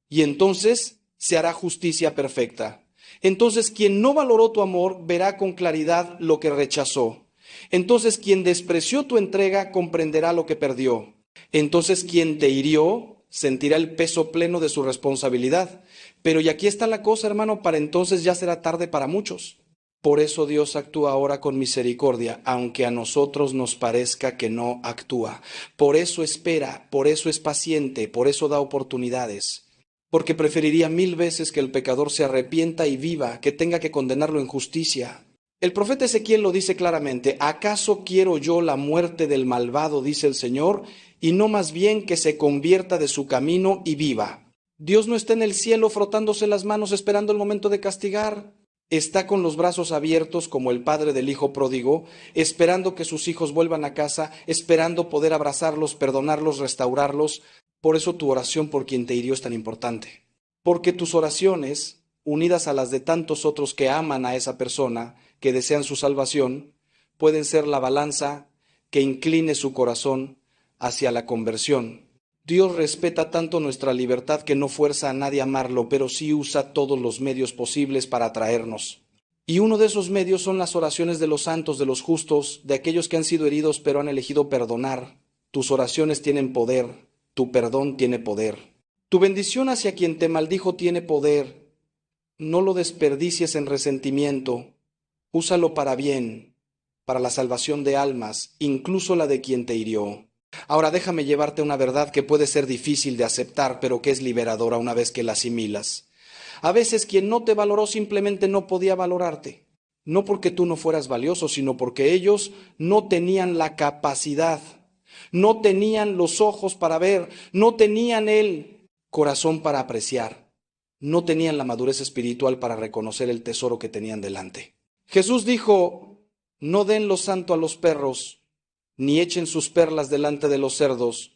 Y entonces se hará justicia perfecta. Entonces quien no valoró tu amor verá con claridad lo que rechazó. Entonces quien despreció tu entrega comprenderá lo que perdió. Entonces quien te hirió sentirá el peso pleno de su responsabilidad. Pero y aquí está la cosa, hermano, para entonces ya será tarde para muchos. Por eso Dios actúa ahora con misericordia, aunque a nosotros nos parezca que no actúa. Por eso espera, por eso es paciente, por eso da oportunidades. Porque preferiría 1000 veces que el pecador se arrepienta y viva, que tenga que condenarlo en justicia. El profeta Ezequiel lo dice claramente: ¿acaso quiero yo la muerte del malvado, dice el Señor, y no más bien que se convierta de su camino y viva? Dios no está en el cielo frotándose las manos esperando el momento de castigar. Está con los brazos abiertos como el padre del hijo pródigo, esperando que sus hijos vuelvan a casa, esperando poder abrazarlos, perdonarlos, restaurarlos. Por eso tu oración por quien te hirió es tan importante. Porque tus oraciones, unidas a las de tantos otros que aman a esa persona, que desean su salvación, pueden ser la balanza que incline su corazón hacia la conversión. Dios respeta tanto nuestra libertad que no fuerza a nadie a amarlo, pero sí usa todos los medios posibles para atraernos. Y uno de esos medios son las oraciones de los santos, de los justos, de aquellos que han sido heridos pero han elegido perdonar. Tus oraciones tienen poder, tu perdón tiene poder. Tu bendición hacia quien te maldijo tiene poder. No lo desperdicies en resentimiento, úsalo para bien, para la salvación de almas, incluso la de quien te hirió. Ahora déjame llevarte una verdad que puede ser difícil de aceptar, pero que es liberadora una vez que la asimilas. A veces quien no te valoró simplemente no podía valorarte. No porque tú no fueras valioso, sino porque ellos no tenían la capacidad, no tenían los ojos para ver, no tenían el corazón para apreciar, no tenían la madurez espiritual para reconocer el tesoro que tenían delante. Jesús dijo: no den lo santo a los perros, ni echen sus perlas delante de los cerdos,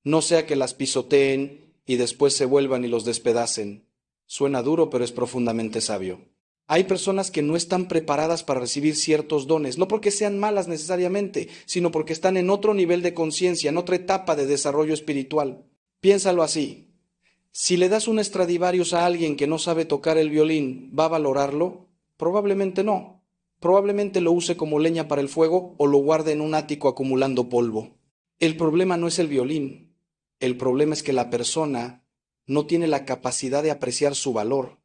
no sea que las pisoteen y después se vuelvan y los despedacen. Suena duro, pero es profundamente sabio. Hay personas que no están preparadas para recibir ciertos dones, no porque sean malas necesariamente, sino porque están en otro nivel de conciencia, en otra etapa de desarrollo espiritual. Piénsalo así: si le das un Stradivarius a alguien que no sabe tocar el violín, ¿va a valorarlo? Probablemente no. Probablemente lo use como leña para el fuego o lo guarde en un ático acumulando polvo. El problema no es el violín. El problema es que la persona no tiene la capacidad de apreciar su valor.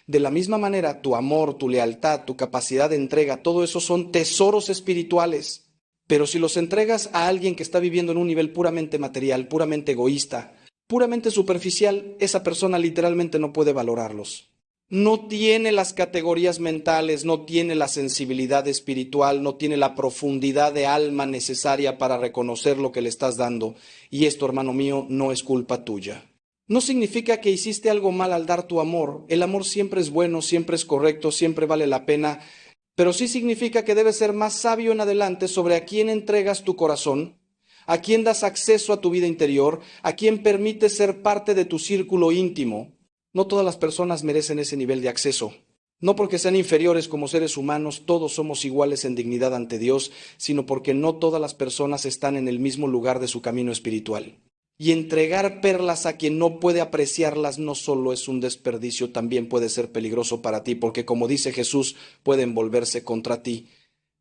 De la misma manera, tu amor, tu lealtad, tu capacidad de entrega, todo eso son tesoros espirituales. Pero si los entregas a alguien que está viviendo en un nivel puramente material, puramente egoísta, puramente superficial, esa persona literalmente no puede valorarlos. No tiene las categorías mentales, no tiene la sensibilidad espiritual, no tiene la profundidad de alma necesaria para reconocer lo que le estás dando. Y esto, hermano mío, no es culpa tuya. No significa que hiciste algo mal al dar tu amor. El amor siempre es bueno, siempre es correcto, siempre vale la pena. Pero sí significa que debes ser más sabio en adelante sobre a quién entregas tu corazón, a quién das acceso a tu vida interior, a quién permites ser parte de tu círculo íntimo. No todas las personas merecen ese nivel de acceso. No porque sean inferiores como seres humanos, todos somos iguales en dignidad ante Dios, sino porque no todas las personas están en el mismo lugar de su camino espiritual. Y entregar perlas a quien no puede apreciarlas no solo es un desperdicio, también puede ser peligroso para ti, porque como dice Jesús, pueden volverse contra ti.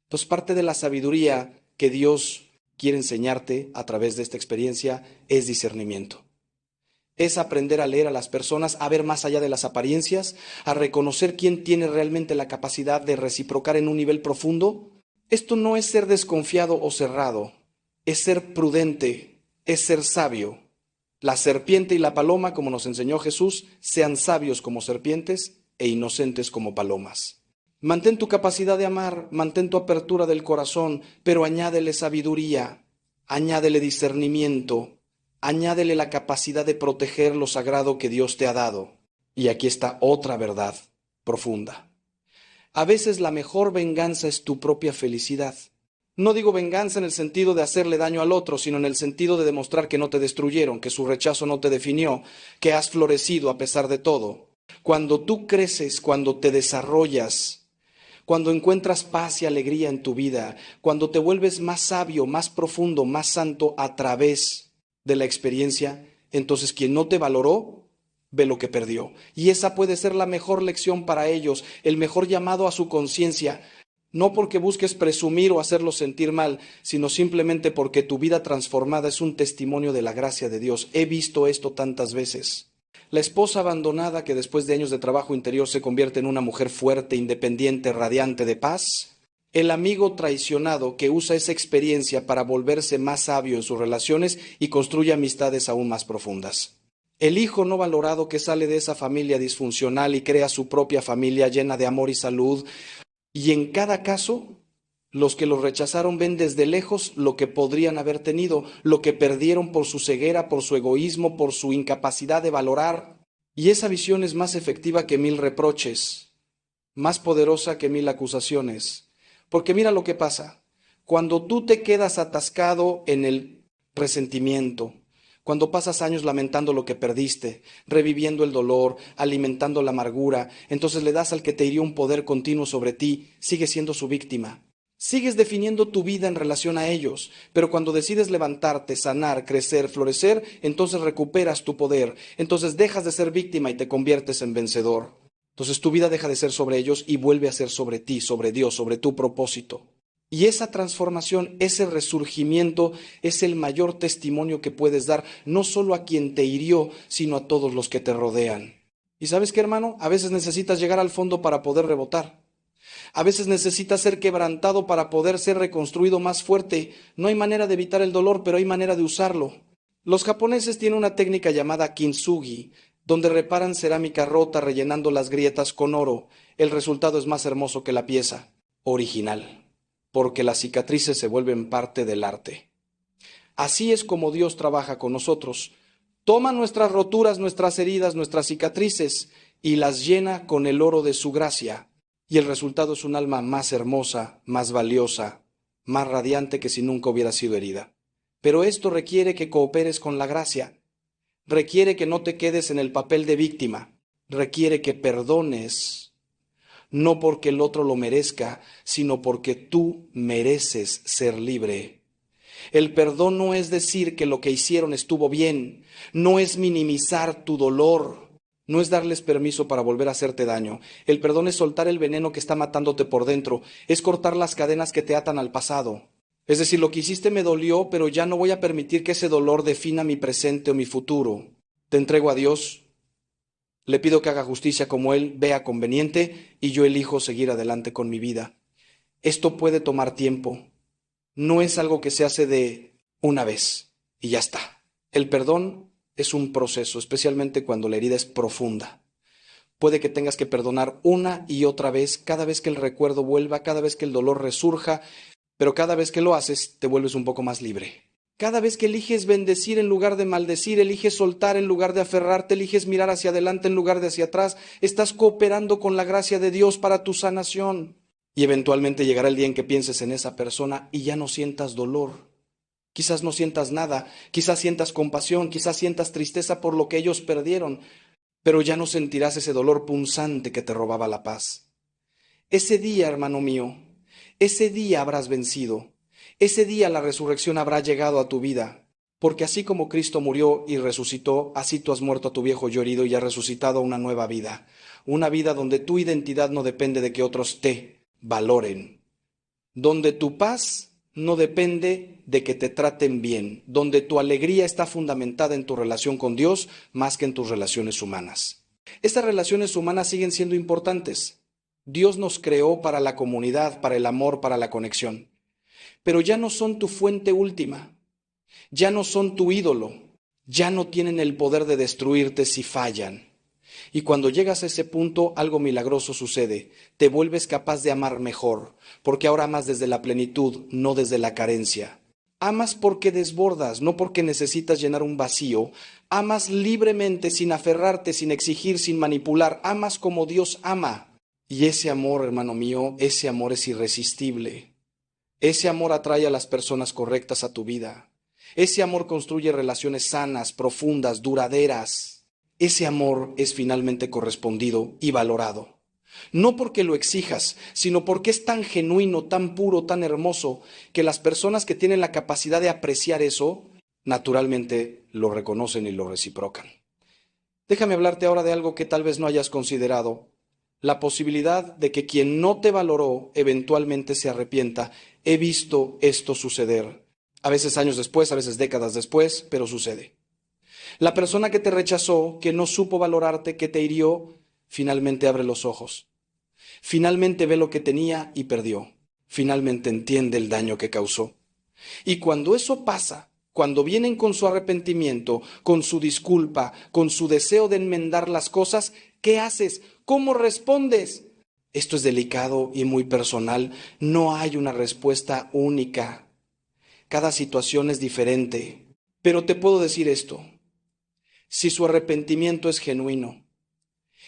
Entonces, parte de la sabiduría que Dios quiere enseñarte a través de esta experiencia es discernimiento. Es aprender a leer a las personas, a ver más allá de las apariencias, a reconocer quién tiene realmente la capacidad de reciprocar en un nivel profundo. Esto no es ser desconfiado o cerrado, es ser prudente, es ser sabio. La serpiente y la paloma, como nos enseñó Jesús, sean sabios como serpientes e inocentes como palomas. Mantén tu capacidad de amar, mantén tu apertura del corazón, pero añádele sabiduría, añádele discernimiento, añádele la capacidad de proteger lo sagrado que Dios te ha dado. Y aquí está otra verdad profunda. A veces la mejor venganza es tu propia felicidad. No digo venganza en el sentido de hacerle daño al otro, sino en el sentido de demostrar que no te destruyeron, que su rechazo no te definió, que has florecido a pesar de todo. Cuando tú creces, cuando te desarrollas, cuando encuentras paz y alegría en tu vida, cuando te vuelves más sabio, más profundo, más santo a través de la experiencia, entonces quien no te valoró, ve lo que perdió. Y esa puede ser la mejor lección para ellos, el mejor llamado a su conciencia. No porque busques presumir o hacerlos sentir mal, sino simplemente porque tu vida transformada es un testimonio de la gracia de Dios. He visto esto tantas veces. La esposa abandonada que después de años de trabajo interior se convierte en una mujer fuerte, independiente, radiante de paz. El amigo traicionado que usa esa experiencia para volverse más sabio en sus relaciones y construye amistades aún más profundas. El hijo no valorado que sale de esa familia disfuncional y crea su propia familia llena de amor y salud. Y en cada caso, los que los rechazaron ven desde lejos lo que podrían haber tenido, lo que perdieron por su ceguera, por su egoísmo, por su incapacidad de valorar. Y esa visión es más efectiva que 1000 reproches, más poderosa que 1000 acusaciones. Porque mira lo que pasa. Cuando tú te quedas atascado en el resentimiento, cuando pasas años lamentando lo que perdiste, reviviendo el dolor, alimentando la amargura, entonces le das al que te hirió un poder continuo sobre ti, sigues siendo su víctima. Sigues definiendo tu vida en relación a ellos, pero cuando decides levantarte, sanar, crecer, florecer, entonces recuperas tu poder, entonces dejas de ser víctima y te conviertes en vencedor. Entonces tu vida deja de ser sobre ellos y vuelve a ser sobre ti, sobre Dios, sobre tu propósito. Y esa transformación, ese resurgimiento es el mayor testimonio que puedes dar, no solo a quien te hirió, sino a todos los que te rodean. ¿Y sabes qué, hermano? A veces necesitas llegar al fondo para poder rebotar. A veces necesitas ser quebrantado para poder ser reconstruido más fuerte. No hay manera de evitar el dolor, pero hay manera de usarlo. Los japoneses tienen una técnica llamada kintsugi, donde reparan cerámica rota rellenando las grietas con oro. El resultado es más hermoso que la pieza original, porque las cicatrices se vuelven parte del arte. Así es como Dios trabaja con nosotros. Toma nuestras roturas, nuestras heridas, nuestras cicatrices y las llena con el oro de su gracia. Y el resultado es un alma más hermosa, más valiosa, más radiante que si nunca hubiera sido herida. Pero esto requiere que cooperes con la gracia. Requiere que no te quedes en el papel de víctima. Requiere que perdones, no porque el otro lo merezca, sino porque tú mereces ser libre. El perdón no es decir que lo que hicieron estuvo bien, no es minimizar tu dolor, no es darles permiso para volver a hacerte daño. El perdón es soltar el veneno que está matándote por dentro, es cortar las cadenas que te atan al pasado. Es decir, lo que hiciste me dolió, pero ya no voy a permitir que ese dolor defina mi presente o mi futuro. Te entrego a Dios, le pido que haga justicia como Él vea conveniente y yo elijo seguir adelante con mi vida. Esto puede tomar tiempo, no es algo que se hace de una vez y ya está. El perdón es un proceso, especialmente cuando la herida es profunda. Puede que tengas que perdonar una y otra vez, cada vez que el recuerdo vuelva, cada vez que el dolor resurja, pero cada vez que lo haces te vuelves un poco más libre. Cada vez que eliges bendecir en lugar de maldecir, eliges soltar en lugar de aferrarte, eliges mirar hacia adelante en lugar de hacia atrás, estás cooperando con la gracia de Dios para tu sanación. Y eventualmente llegará el día en que pienses en esa persona y ya no sientas dolor. Quizás no sientas nada, quizás sientas compasión, quizás sientas tristeza por lo que ellos perdieron, pero ya no sentirás ese dolor punzante que te robaba la paz. Ese día, hermano mío, ese día habrás vencido. Ese día la resurrección habrá llegado a tu vida, porque así como Cristo murió y resucitó, así tú has muerto a tu viejo yo herido y has resucitado a una nueva vida. Una vida donde tu identidad no depende de que otros te valoren, donde tu paz no depende de que te traten bien, donde tu alegría está fundamentada en tu relación con Dios más que en tus relaciones humanas. Estas relaciones humanas siguen siendo importantes. Dios nos creó para la comunidad, para el amor, para la conexión, pero ya no son tu fuente última, ya no son tu ídolo, ya no tienen el poder de destruirte si fallan. Y cuando llegas a ese punto, algo milagroso sucede. Te vuelves capaz de amar mejor, porque ahora amas desde la plenitud, no desde la carencia. Amas porque desbordas, no porque necesitas llenar un vacío. Amas libremente, sin aferrarte, sin exigir, sin manipular. Amas como Dios ama. Y ese amor, hermano mío, ese amor es irresistible. Ese amor atrae a las personas correctas a tu vida. Ese amor construye relaciones sanas, profundas, duraderas. Ese amor es finalmente correspondido y valorado. No porque lo exijas, sino porque es tan genuino, tan puro, tan hermoso, que las personas que tienen la capacidad de apreciar eso, naturalmente lo reconocen y lo reciprocan. Déjame hablarte ahora de algo que tal vez no hayas considerado, la posibilidad de que quien no te valoró eventualmente se arrepienta. He visto esto suceder, a veces años después, a veces décadas después, pero sucede. La persona que te rechazó, que no supo valorarte, que te hirió, finalmente abre los ojos. Finalmente ve lo que tenía y perdió. Finalmente entiende el daño que causó. Y cuando eso pasa, cuando vienen con su arrepentimiento, con su disculpa, con su deseo de enmendar las cosas, ¿qué haces? ¿Cómo respondes? Esto es delicado y muy personal. No hay una respuesta única. Cada situación es diferente. Pero te puedo decir esto. Si su arrepentimiento es genuino,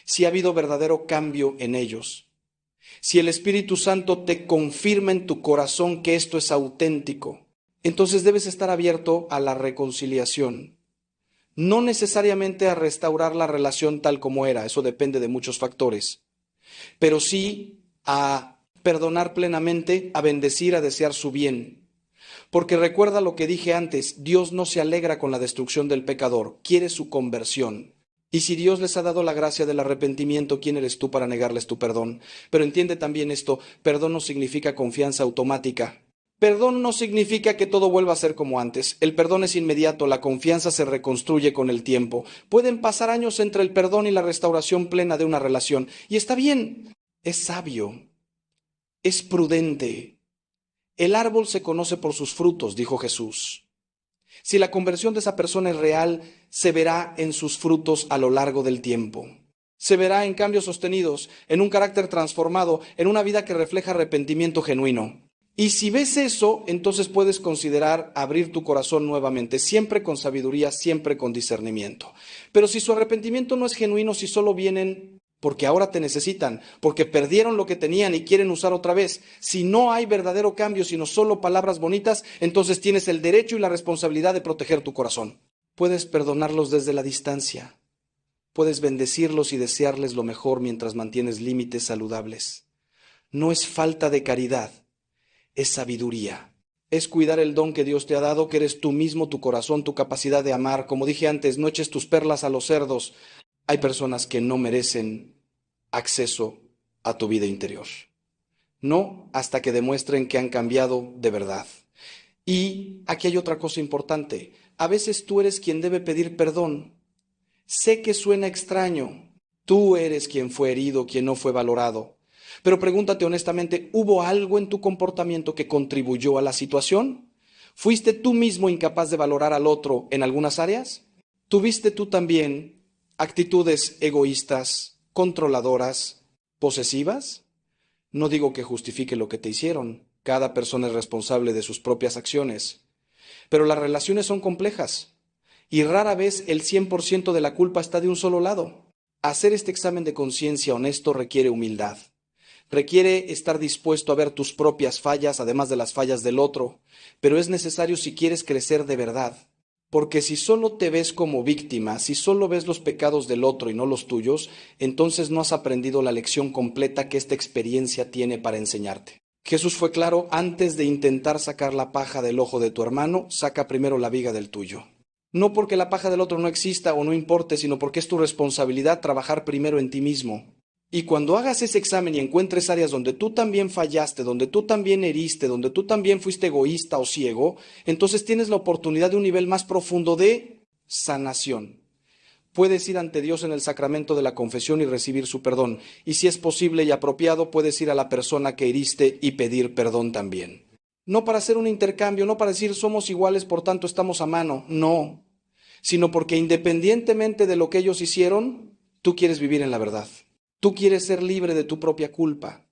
si ha habido verdadero cambio en ellos, si el Espíritu Santo te confirma en tu corazón que esto es auténtico, entonces debes estar abierto a la reconciliación. No necesariamente a restaurar la relación tal como era, eso depende de muchos factores, pero sí a perdonar plenamente, a bendecir, a desear su bien. Porque recuerda lo que dije antes, Dios no se alegra con la destrucción del pecador, quiere su conversión. Y si Dios les ha dado la gracia del arrepentimiento, ¿quién eres tú para negarles tu perdón? Pero entiende también esto, perdón no significa confianza automática. Perdón no significa que todo vuelva a ser como antes. El perdón es inmediato, la confianza se reconstruye con el tiempo. Pueden pasar años entre el perdón y la restauración plena de una relación. Y está bien, es sabio, es prudente. El árbol se conoce por sus frutos, dijo Jesús. Si la conversión de esa persona es real, se verá en sus frutos a lo largo del tiempo. Se verá en cambios sostenidos, en un carácter transformado, en una vida que refleja arrepentimiento genuino. Y si ves eso, entonces puedes considerar abrir tu corazón nuevamente, siempre con sabiduría, siempre con discernimiento. Pero si su arrepentimiento no es genuino, si solo vienen porque ahora te necesitan, porque perdieron lo que tenían y quieren usar otra vez, si no hay verdadero cambio, sino solo palabras bonitas, entonces tienes el derecho y la responsabilidad de proteger tu corazón. Puedes perdonarlos desde la distancia. Puedes bendecirlos y desearles lo mejor mientras mantienes límites saludables. No es falta de caridad, es sabiduría. Es cuidar el don que Dios te ha dado, que eres tú mismo, tu corazón, tu capacidad de amar. Como dije antes, no eches tus perlas a los cerdos. Hay personas que no merecen acceso a tu vida interior. No hasta que demuestren que han cambiado de verdad. Y aquí hay otra cosa importante. A veces tú eres quien debe pedir perdón, Sé que suena extraño. Tú eres quien fue herido, quien no fue valorado. Pero pregúntate honestamente, ¿hubo algo en tu comportamiento que contribuyó a la situación? ¿Fuiste tú mismo incapaz de valorar al otro en algunas áreas? ¿Tuviste tú también actitudes egoístas, controladoras, posesivas? No digo que justifique lo que te hicieron. Cada persona es responsable de sus propias acciones. Pero las relaciones son complejas y rara vez el 100% de la culpa está de un solo lado. Hacer este examen de conciencia honesto requiere humildad. Requiere estar dispuesto a ver tus propias fallas, además de las fallas del otro, pero es necesario si quieres crecer de verdad. Porque si solo te ves como víctima, si solo ves los pecados del otro y no los tuyos, entonces no has aprendido la lección completa que esta experiencia tiene para enseñarte. Jesús fue claro: antes de intentar sacar la paja del ojo de tu hermano, saca primero la viga del tuyo. No porque la paja del otro no exista o no importe, sino porque es tu responsabilidad trabajar primero en ti mismo. Y cuando hagas ese examen y encuentres áreas donde tú también fallaste, donde tú también heriste, donde tú también fuiste egoísta o ciego, entonces tienes la oportunidad de un nivel más profundo de sanación. Puedes ir ante Dios en el sacramento de la confesión y recibir su perdón. Y si es posible y apropiado, puedes ir a la persona que heriste y pedir perdón también. No para hacer un intercambio, no para decir somos iguales, por tanto estamos a mano, no. Sino porque independientemente de lo que ellos hicieron, tú quieres vivir en la verdad. Tú quieres ser libre de tu propia culpa.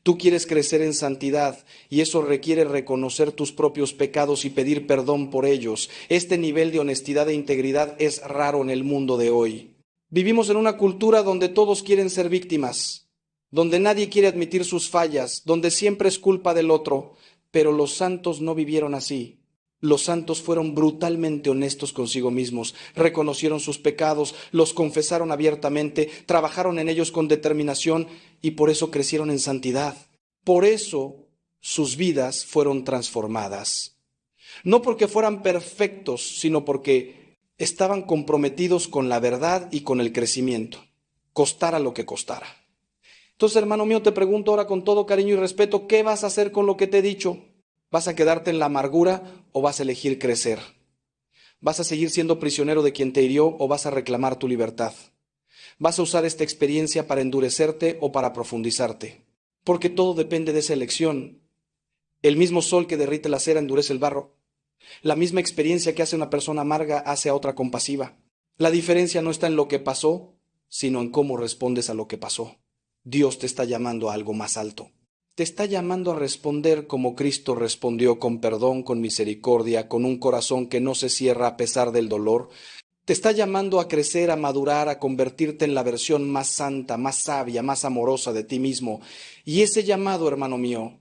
Tú quieres crecer en santidad y eso requiere reconocer tus propios pecados y pedir perdón por ellos. Este nivel de honestidad e integridad es raro en el mundo de hoy. Vivimos en una cultura donde todos quieren ser víctimas, donde nadie quiere admitir sus fallas, donde siempre es culpa del otro, pero los santos no vivieron así. Los santos fueron brutalmente honestos consigo mismos, reconocieron sus pecados, los confesaron abiertamente, trabajaron en ellos con determinación y por eso crecieron en santidad. Por eso sus vidas fueron transformadas. No porque fueran perfectos, sino porque estaban comprometidos con la verdad y con el crecimiento, costara lo que costara. Entonces, hermano mío, te pregunto ahora con todo cariño y respeto, ¿qué vas a hacer con lo que te he dicho? ¿Vas a quedarte en la amargura o vas a elegir crecer? ¿Vas a seguir siendo prisionero de quien te hirió o vas a reclamar tu libertad? ¿Vas a usar esta experiencia para endurecerte o para profundizarte? Porque todo depende de esa elección. El mismo sol que derrite la cera endurece el barro. La misma experiencia que hace una persona amarga hace a otra compasiva. La diferencia no está en lo que pasó, sino en cómo respondes a lo que pasó. Dios te está llamando a algo más alto. Te está llamando a responder como Cristo respondió, con perdón, con misericordia, con un corazón que no se cierra a pesar del dolor. Te está llamando a crecer, a madurar, a convertirte en la versión más santa, más sabia, más amorosa de ti mismo. Y ese llamado, hermano mío,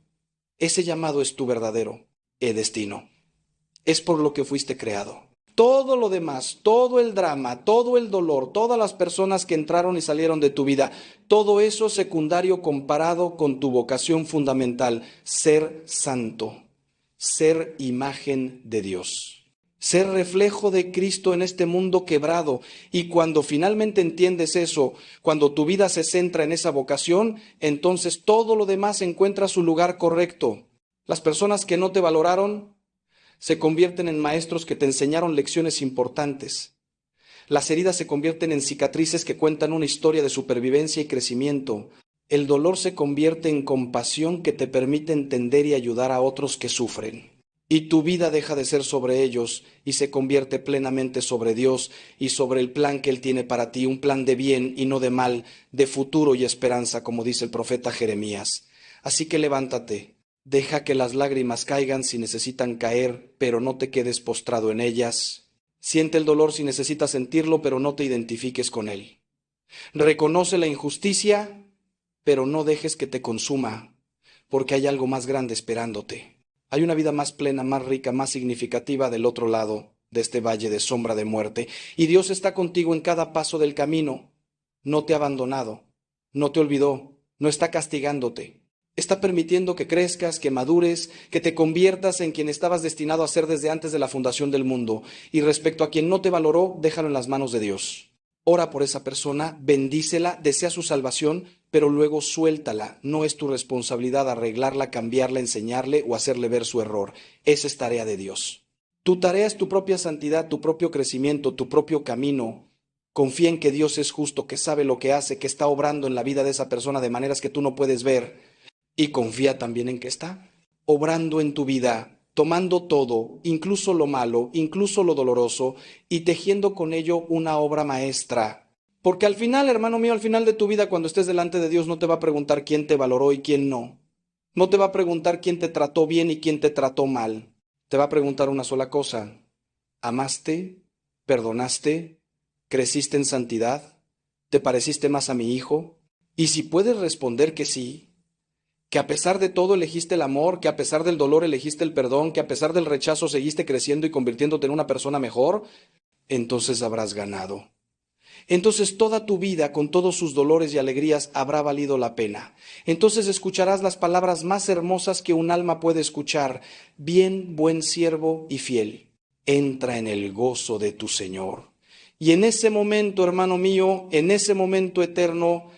ese llamado es tu verdadero destino. Es por lo que fuiste creado. Todo lo demás, todo el drama, todo el dolor, todas las personas que entraron y salieron de tu vida, todo eso secundario comparado con tu vocación fundamental: ser santo, ser imagen de Dios, ser reflejo de Cristo en este mundo quebrado. Y cuando finalmente entiendes eso, cuando tu vida se centra en esa vocación, entonces todo lo demás encuentra su lugar correcto. Las personas que no te valoraron se convierten en maestros que te enseñaron lecciones importantes. Las heridas se convierten en cicatrices que cuentan una historia de supervivencia y crecimiento. El dolor se convierte en compasión que te permite entender y ayudar a otros que sufren. Y tu vida deja de ser sobre ellos y se convierte plenamente sobre Dios y sobre el plan que Él tiene para ti, un plan de bien y no de mal, de futuro y esperanza, como dice el profeta Jeremías. Así que levántate. Deja que las lágrimas caigan si necesitan caer, pero no te quedes postrado en ellas. Siente el dolor si necesitas sentirlo, pero no te identifiques con él. Reconoce la injusticia, pero no dejes que te consuma, porque hay algo más grande esperándote. Hay una vida más plena, más rica, más significativa del otro lado de este valle de sombra de muerte. Y Dios está contigo en cada paso del camino. No te ha abandonado, no te olvidó, no está castigándote. Está permitiendo que crezcas, que madures, que te conviertas en quien estabas destinado a ser desde antes de la fundación del mundo. Y respecto a quien no te valoró, déjalo en las manos de Dios. Ora por esa persona, bendícela, desea su salvación, pero luego suéltala. No es tu responsabilidad arreglarla, cambiarla, enseñarle o hacerle ver su error. Esa es tarea de Dios. Tu tarea es tu propia santidad, tu propio crecimiento, tu propio camino. Confía en que Dios es justo, que sabe lo que hace, que está obrando en la vida de esa persona de maneras que tú no puedes ver. Y confía también en que está obrando en tu vida, tomando todo, incluso lo malo, incluso lo doloroso, y tejiendo con ello una obra maestra. Porque al final, hermano mío, al final de tu vida, cuando estés delante de Dios, no te va a preguntar quién te valoró y quién no. No te va a preguntar quién te trató bien y quién te trató mal. Te va a preguntar una sola cosa: ¿amaste? ¿Perdonaste? ¿Creciste en santidad? ¿Te pareciste más a mi hijo? Y si puedes responder que sí, que a pesar de todo elegiste el amor, que a pesar del dolor elegiste el perdón, que a pesar del rechazo seguiste creciendo y convirtiéndote en una persona mejor, entonces habrás ganado. Entonces toda tu vida, con todos sus dolores y alegrías, habrá valido la pena. Entonces escucharás las palabras más hermosas que un alma puede escuchar: bien, buen siervo y fiel, entra en el gozo de tu Señor. Y en ese momento, hermano mío, en ese momento eterno,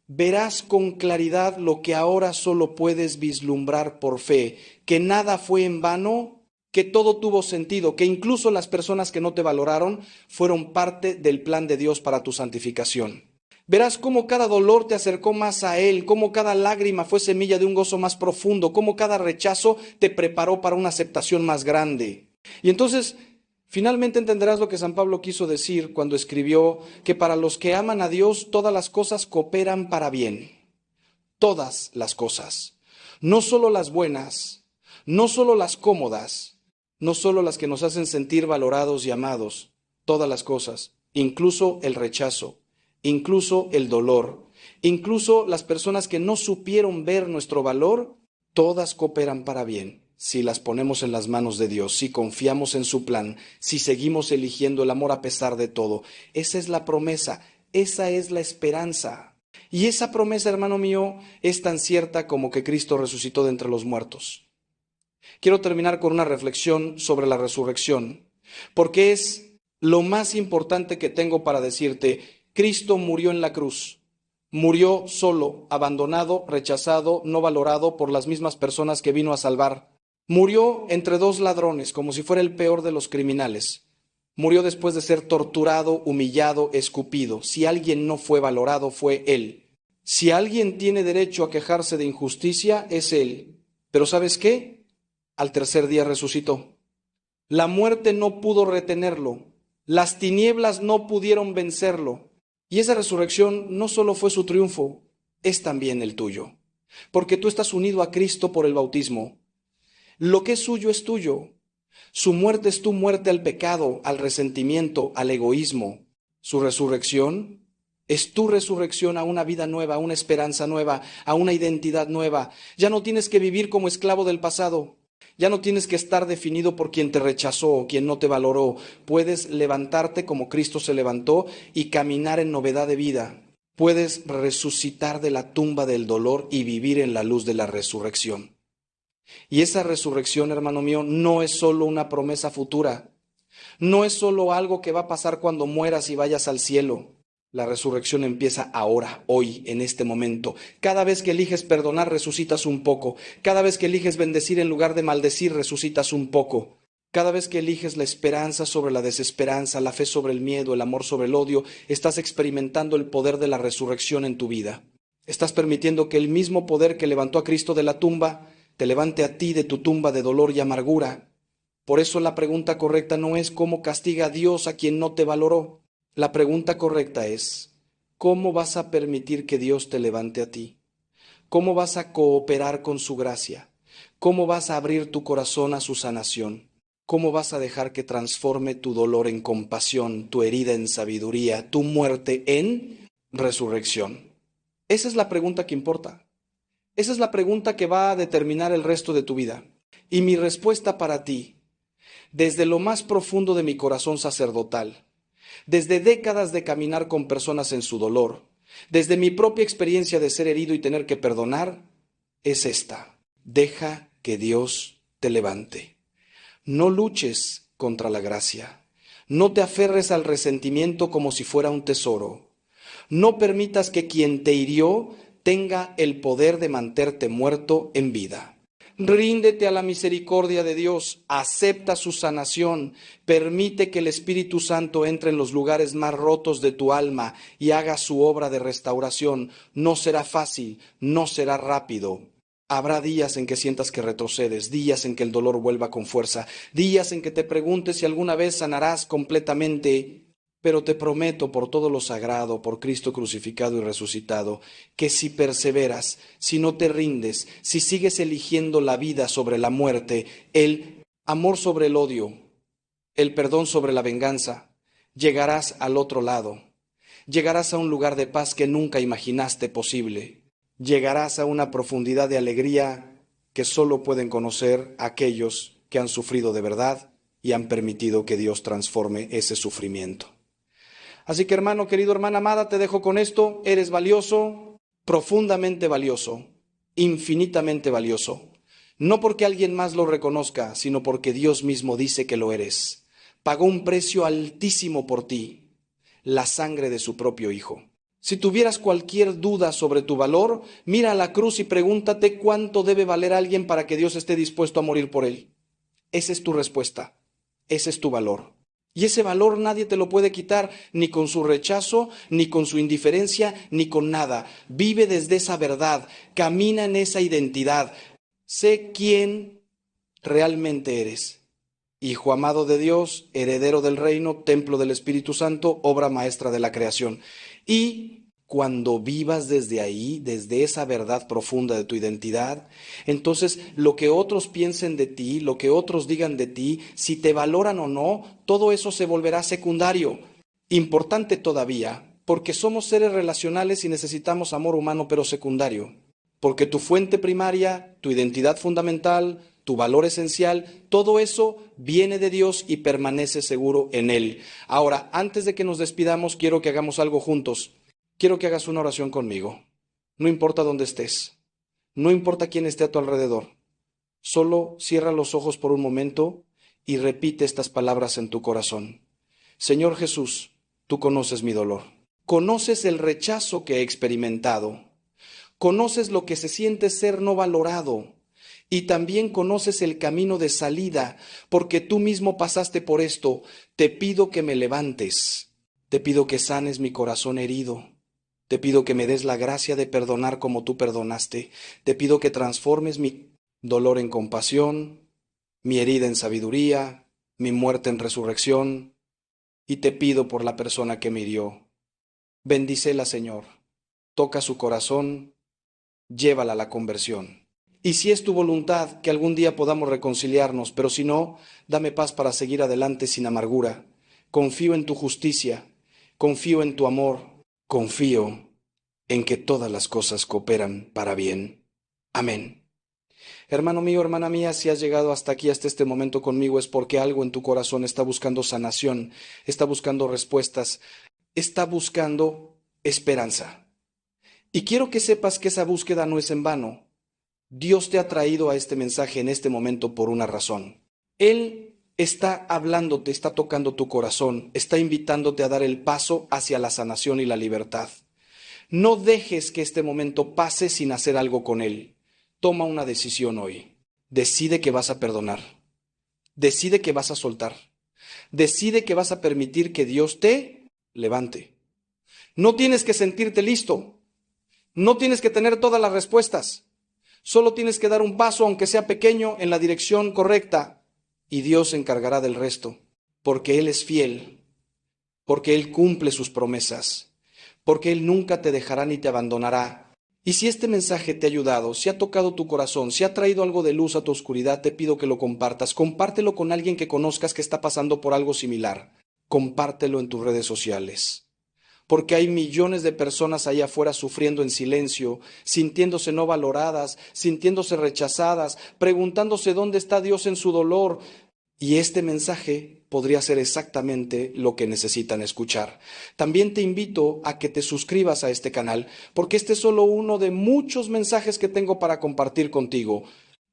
verás con claridad lo que ahora solo puedes vislumbrar por fe: que nada fue en vano, que todo tuvo sentido, que incluso las personas que no te valoraron fueron parte del plan de Dios para tu santificación. Verás cómo cada dolor te acercó más a Él, cómo cada lágrima fue semilla de un gozo más profundo, cómo cada rechazo te preparó para una aceptación más grande. Y entonces, finalmente entenderás lo que San Pablo quiso decir cuando escribió que para los que aman a Dios todas las cosas cooperan para bien. Todas las cosas. No solo las buenas, no solo las cómodas, no solo las que nos hacen sentir valorados y amados, todas las cosas, incluso el rechazo, incluso el dolor, incluso las personas que no supieron ver nuestro valor, todas cooperan para bien si las ponemos en las manos de Dios, si confiamos en su plan, si seguimos eligiendo el amor a pesar de todo. Esa es la promesa, esa es la esperanza. Y esa promesa, hermano mío, es tan cierta como que Cristo resucitó de entre los muertos. Quiero terminar con una reflexión sobre la resurrección, porque es lo más importante que tengo para decirte. Cristo murió en la cruz. Murió solo, abandonado, rechazado, no valorado por las mismas personas que vino a salvar. Murió entre dos ladrones, como si fuera el peor de los criminales. Murió después de ser torturado, humillado, escupido. Si alguien no fue valorado, fue Él. Si alguien tiene derecho a quejarse de injusticia, es Él. Pero ¿sabes qué? Al tercer día resucitó. La muerte no pudo retenerlo. Las tinieblas no pudieron vencerlo. Y esa resurrección no solo fue su triunfo, es también el tuyo. Porque tú estás unido a Cristo por el bautismo. Lo que es suyo es tuyo. Su muerte es tu muerte al pecado, al resentimiento, al egoísmo. Su resurrección es tu resurrección a una vida nueva, a una esperanza nueva, a una identidad nueva. Ya no tienes que vivir como esclavo del pasado. Ya no tienes que estar definido por quien te rechazó o quien no te valoró. Puedes levantarte como Cristo se levantó y caminar en novedad de vida. Puedes resucitar de la tumba del dolor y vivir en la luz de la resurrección. Y esa resurrección, hermano mío, no es solo una promesa futura. No es solo algo que va a pasar cuando mueras y vayas al cielo. La resurrección empieza ahora, hoy, en este momento. Cada vez que eliges perdonar, resucitas un poco. Cada vez que eliges bendecir en lugar de maldecir, resucitas un poco. Cada vez que eliges la esperanza sobre la desesperanza, la fe sobre el miedo, el amor sobre el odio, estás experimentando el poder de la resurrección en tu vida. Estás permitiendo que el mismo poder que levantó a Cristo de la tumba te levante a ti de tu tumba de dolor y amargura. Por eso la pregunta correcta no es cómo castiga a Dios a quien no te valoró. La pregunta correcta es, ¿cómo vas a permitir que Dios te levante a ti? ¿Cómo vas a cooperar con su gracia? ¿Cómo vas a abrir tu corazón a su sanación? ¿Cómo vas a dejar que transforme tu dolor en compasión, tu herida en sabiduría, tu muerte en resurrección? Esa es la pregunta que importa. Esa es la pregunta que va a determinar el resto de tu vida. Y mi respuesta para ti, desde lo más profundo de mi corazón sacerdotal, desde décadas de caminar con personas en su dolor, desde mi propia experiencia de ser herido y tener que perdonar, es esta: deja que Dios te levante. No luches contra la gracia. No te aferres al resentimiento como si fuera un tesoro. No permitas que quien te hirió tenga el poder de mantenerte muerto en vida. Ríndete a la misericordia de Dios, acepta su sanación, permite que el Espíritu Santo entre en los lugares más rotos de tu alma y haga su obra de restauración. No será fácil, no será rápido. Habrá días en que sientas que retrocedes, días en que el dolor vuelva con fuerza, días en que te preguntes si alguna vez sanarás completamente. Pero te prometo por todo lo sagrado, por Cristo crucificado y resucitado, que si perseveras, si no te rindes, si sigues eligiendo la vida sobre la muerte, el amor sobre el odio, el perdón sobre la venganza, llegarás al otro lado. Llegarás a un lugar de paz que nunca imaginaste posible. Llegarás a una profundidad de alegría que solo pueden conocer aquellos que han sufrido de verdad y han permitido que Dios transforme ese sufrimiento. Así que hermano querido, hermana amada, te dejo con esto. Eres valioso, profundamente valioso, infinitamente valioso. No porque alguien más lo reconozca, sino porque Dios mismo dice que lo eres. Pagó un precio altísimo por ti, la sangre de su propio Hijo. Si tuvieras cualquier duda sobre tu valor, mira a la cruz y pregúntate cuánto debe valer alguien para que Dios esté dispuesto a morir por él. Esa es tu respuesta, ese es tu valor. Y ese valor nadie te lo puede quitar, ni con su rechazo, ni con su indiferencia, ni con nada. Vive desde esa verdad, camina en esa identidad. Sé quién realmente eres. Hijo amado de Dios, heredero del reino, templo del Espíritu Santo, obra maestra de la creación. Y cuando vivas desde ahí, desde esa verdad profunda de tu identidad, entonces lo que otros piensen de ti, lo que otros digan de ti, si te valoran o no, todo eso se volverá secundario. Importante todavía, porque somos seres relacionales y necesitamos amor humano, pero secundario. Porque tu fuente primaria, tu identidad fundamental, tu valor esencial, todo eso viene de Dios y permanece seguro en Él. Ahora, antes de que nos despidamos, quiero que hagamos algo juntos. Quiero que hagas una oración conmigo. No importa dónde estés, no importa quién esté a tu alrededor. Solo cierra los ojos por un momento y repite estas palabras en tu corazón. Señor Jesús, tú conoces mi dolor. Conoces el rechazo que he experimentado. Conoces lo que se siente ser no valorado. Y también conoces el camino de salida, porque tú mismo pasaste por esto. Te pido que me levantes. Te pido que sanes mi corazón herido. Te pido que me des la gracia de perdonar como tú perdonaste. Te pido que transformes mi dolor en compasión, mi herida en sabiduría, mi muerte en resurrección. Y te pido por la persona que me hirió. Bendícela, Señor. Toca su corazón, llévala a la conversión. Y si es tu voluntad que algún día podamos reconciliarnos, pero si no, dame paz para seguir adelante sin amargura. Confío en tu justicia, confío en tu amor, confío en que todas las cosas cooperan para bien. Amén. Hermano mío, hermana mía, si has llegado hasta aquí, hasta este momento conmigo, es porque algo en tu corazón está buscando sanación, está buscando respuestas, está buscando esperanza. Y quiero que sepas que esa búsqueda no es en vano. Dios te ha traído a este mensaje en este momento por una razón. Él está hablándote, está tocando tu corazón, está invitándote a dar el paso hacia la sanación y la libertad. No dejes que este momento pase sin hacer algo con él. Toma una decisión hoy. Decide que vas a perdonar. Decide que vas a soltar. Decide que vas a permitir que Dios te levante. No tienes que sentirte listo. No tienes que tener todas las respuestas. Solo tienes que dar un paso, aunque sea pequeño, en la dirección correcta, y Dios se encargará del resto, porque Él es fiel, porque Él cumple sus promesas, porque Él nunca te dejará ni te abandonará. Y si este mensaje te ha ayudado, si ha tocado tu corazón, si ha traído algo de luz a tu oscuridad, te pido que lo compartas. Compártelo con alguien que conozcas que está pasando por algo similar. Compártelo en tus redes sociales. Porque hay millones de personas allá afuera sufriendo en silencio, sintiéndose no valoradas, sintiéndose rechazadas, preguntándose dónde está Dios en su dolor. Y este mensaje podría ser exactamente lo que necesitan escuchar. También te invito a que te suscribas a este canal, porque este es solo uno de muchos mensajes que tengo para compartir contigo.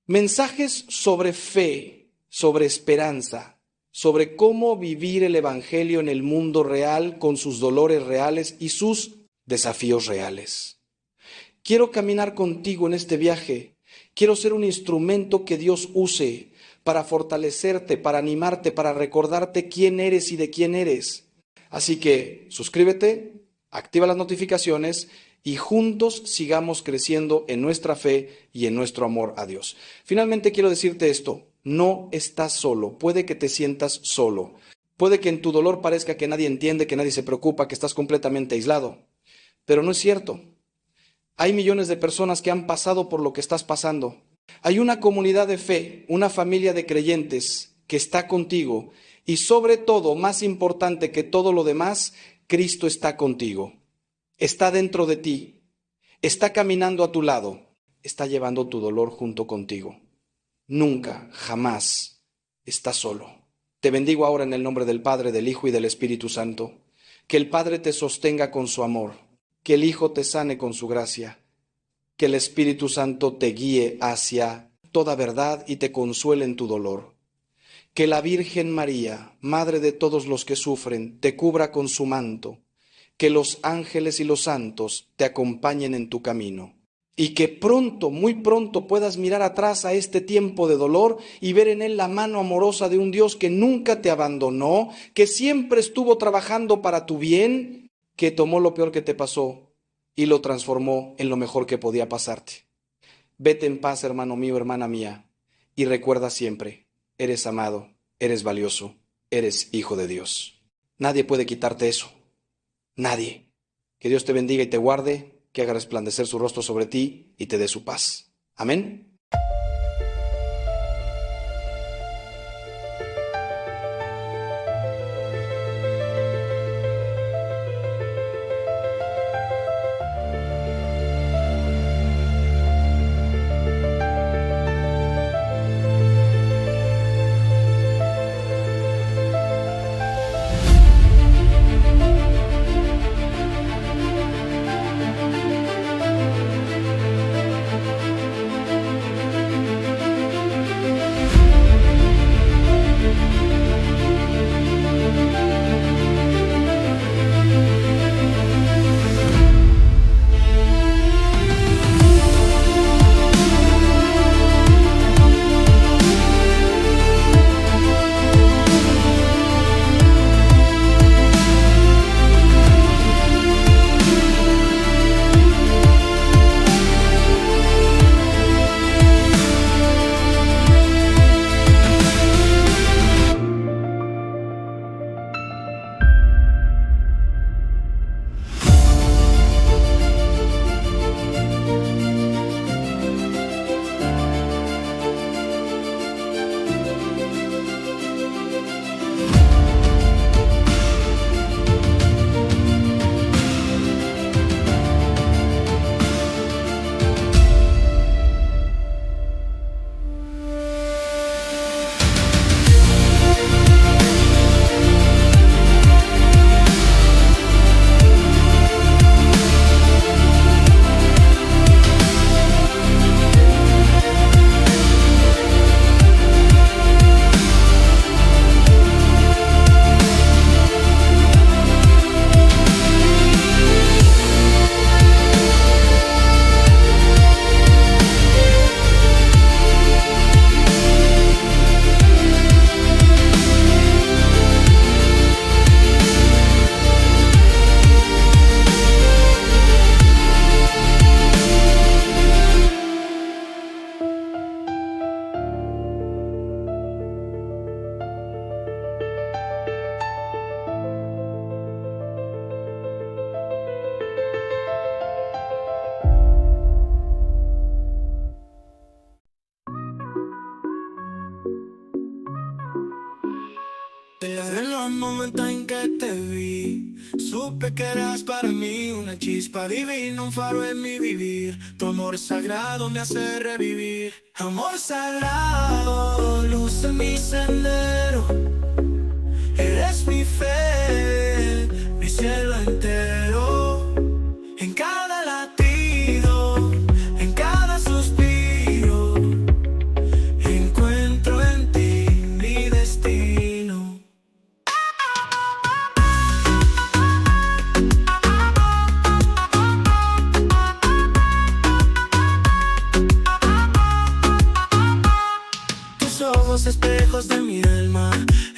Mensajes sobre fe, sobre esperanza, sobre cómo vivir el Evangelio en el mundo real con sus dolores reales y sus desafíos reales. Quiero caminar contigo en este viaje. Quiero ser un instrumento que Dios use para fortalecerte, para animarte, para recordarte quién eres y de quién eres. Así que suscríbete, activa las notificaciones y juntos sigamos creciendo en nuestra fe y en nuestro amor a Dios. Finalmente quiero decirte esto, no estás solo, puede que te sientas solo, puede que en tu dolor parezca que nadie entiende, que nadie se preocupa, que estás completamente aislado, pero no es cierto. Hay millones de personas que han pasado por lo que estás pasando. Hay una comunidad de fe, una familia de creyentes que está contigo y sobre todo, más importante que todo lo demás, Cristo está contigo. Está dentro de ti, está caminando a tu lado, está llevando tu dolor junto contigo. Nunca, jamás estás solo. Te bendigo ahora en el nombre del Padre, del Hijo y del Espíritu Santo. Que el Padre te sostenga con su amor, que el Hijo te sane con su gracia, que el Espíritu Santo te guíe hacia toda verdad y te consuele en tu dolor. Que la Virgen María, Madre de todos los que sufren, te cubra con su manto. Que los ángeles y los santos te acompañen en tu camino. Y que pronto, muy pronto, puedas mirar atrás a este tiempo de dolor y ver en él la mano amorosa de un Dios que nunca te abandonó, que siempre estuvo trabajando para tu bien, que tomó lo peor que te pasó y lo transformó en lo mejor que podía pasarte. Vete en paz, hermano mío, hermana mía, y recuerda siempre, eres amado, eres valioso, eres hijo de Dios. Nadie puede quitarte eso. Nadie. Que Dios te bendiga y te guarde, que haga resplandecer su rostro sobre ti y te dé su paz. Amén.
Desde el momento en que te vi, supe que eras para mí una chispa divina, un faro en mi vivir. Tu amor sagrado me hace revivir. Amor sagrado, luz en mi sendero. Eres mi fe, mi cielo entero. En cada latido, en cada suspiro, encuentro en ti mi destino. ojos, espejos de mi alma.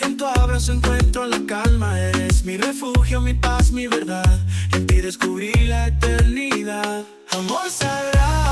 En tu abrazo encuentro la calma. Eres mi refugio, mi paz, mi verdad. En ti descubrí la eternidad. Amor sagrado,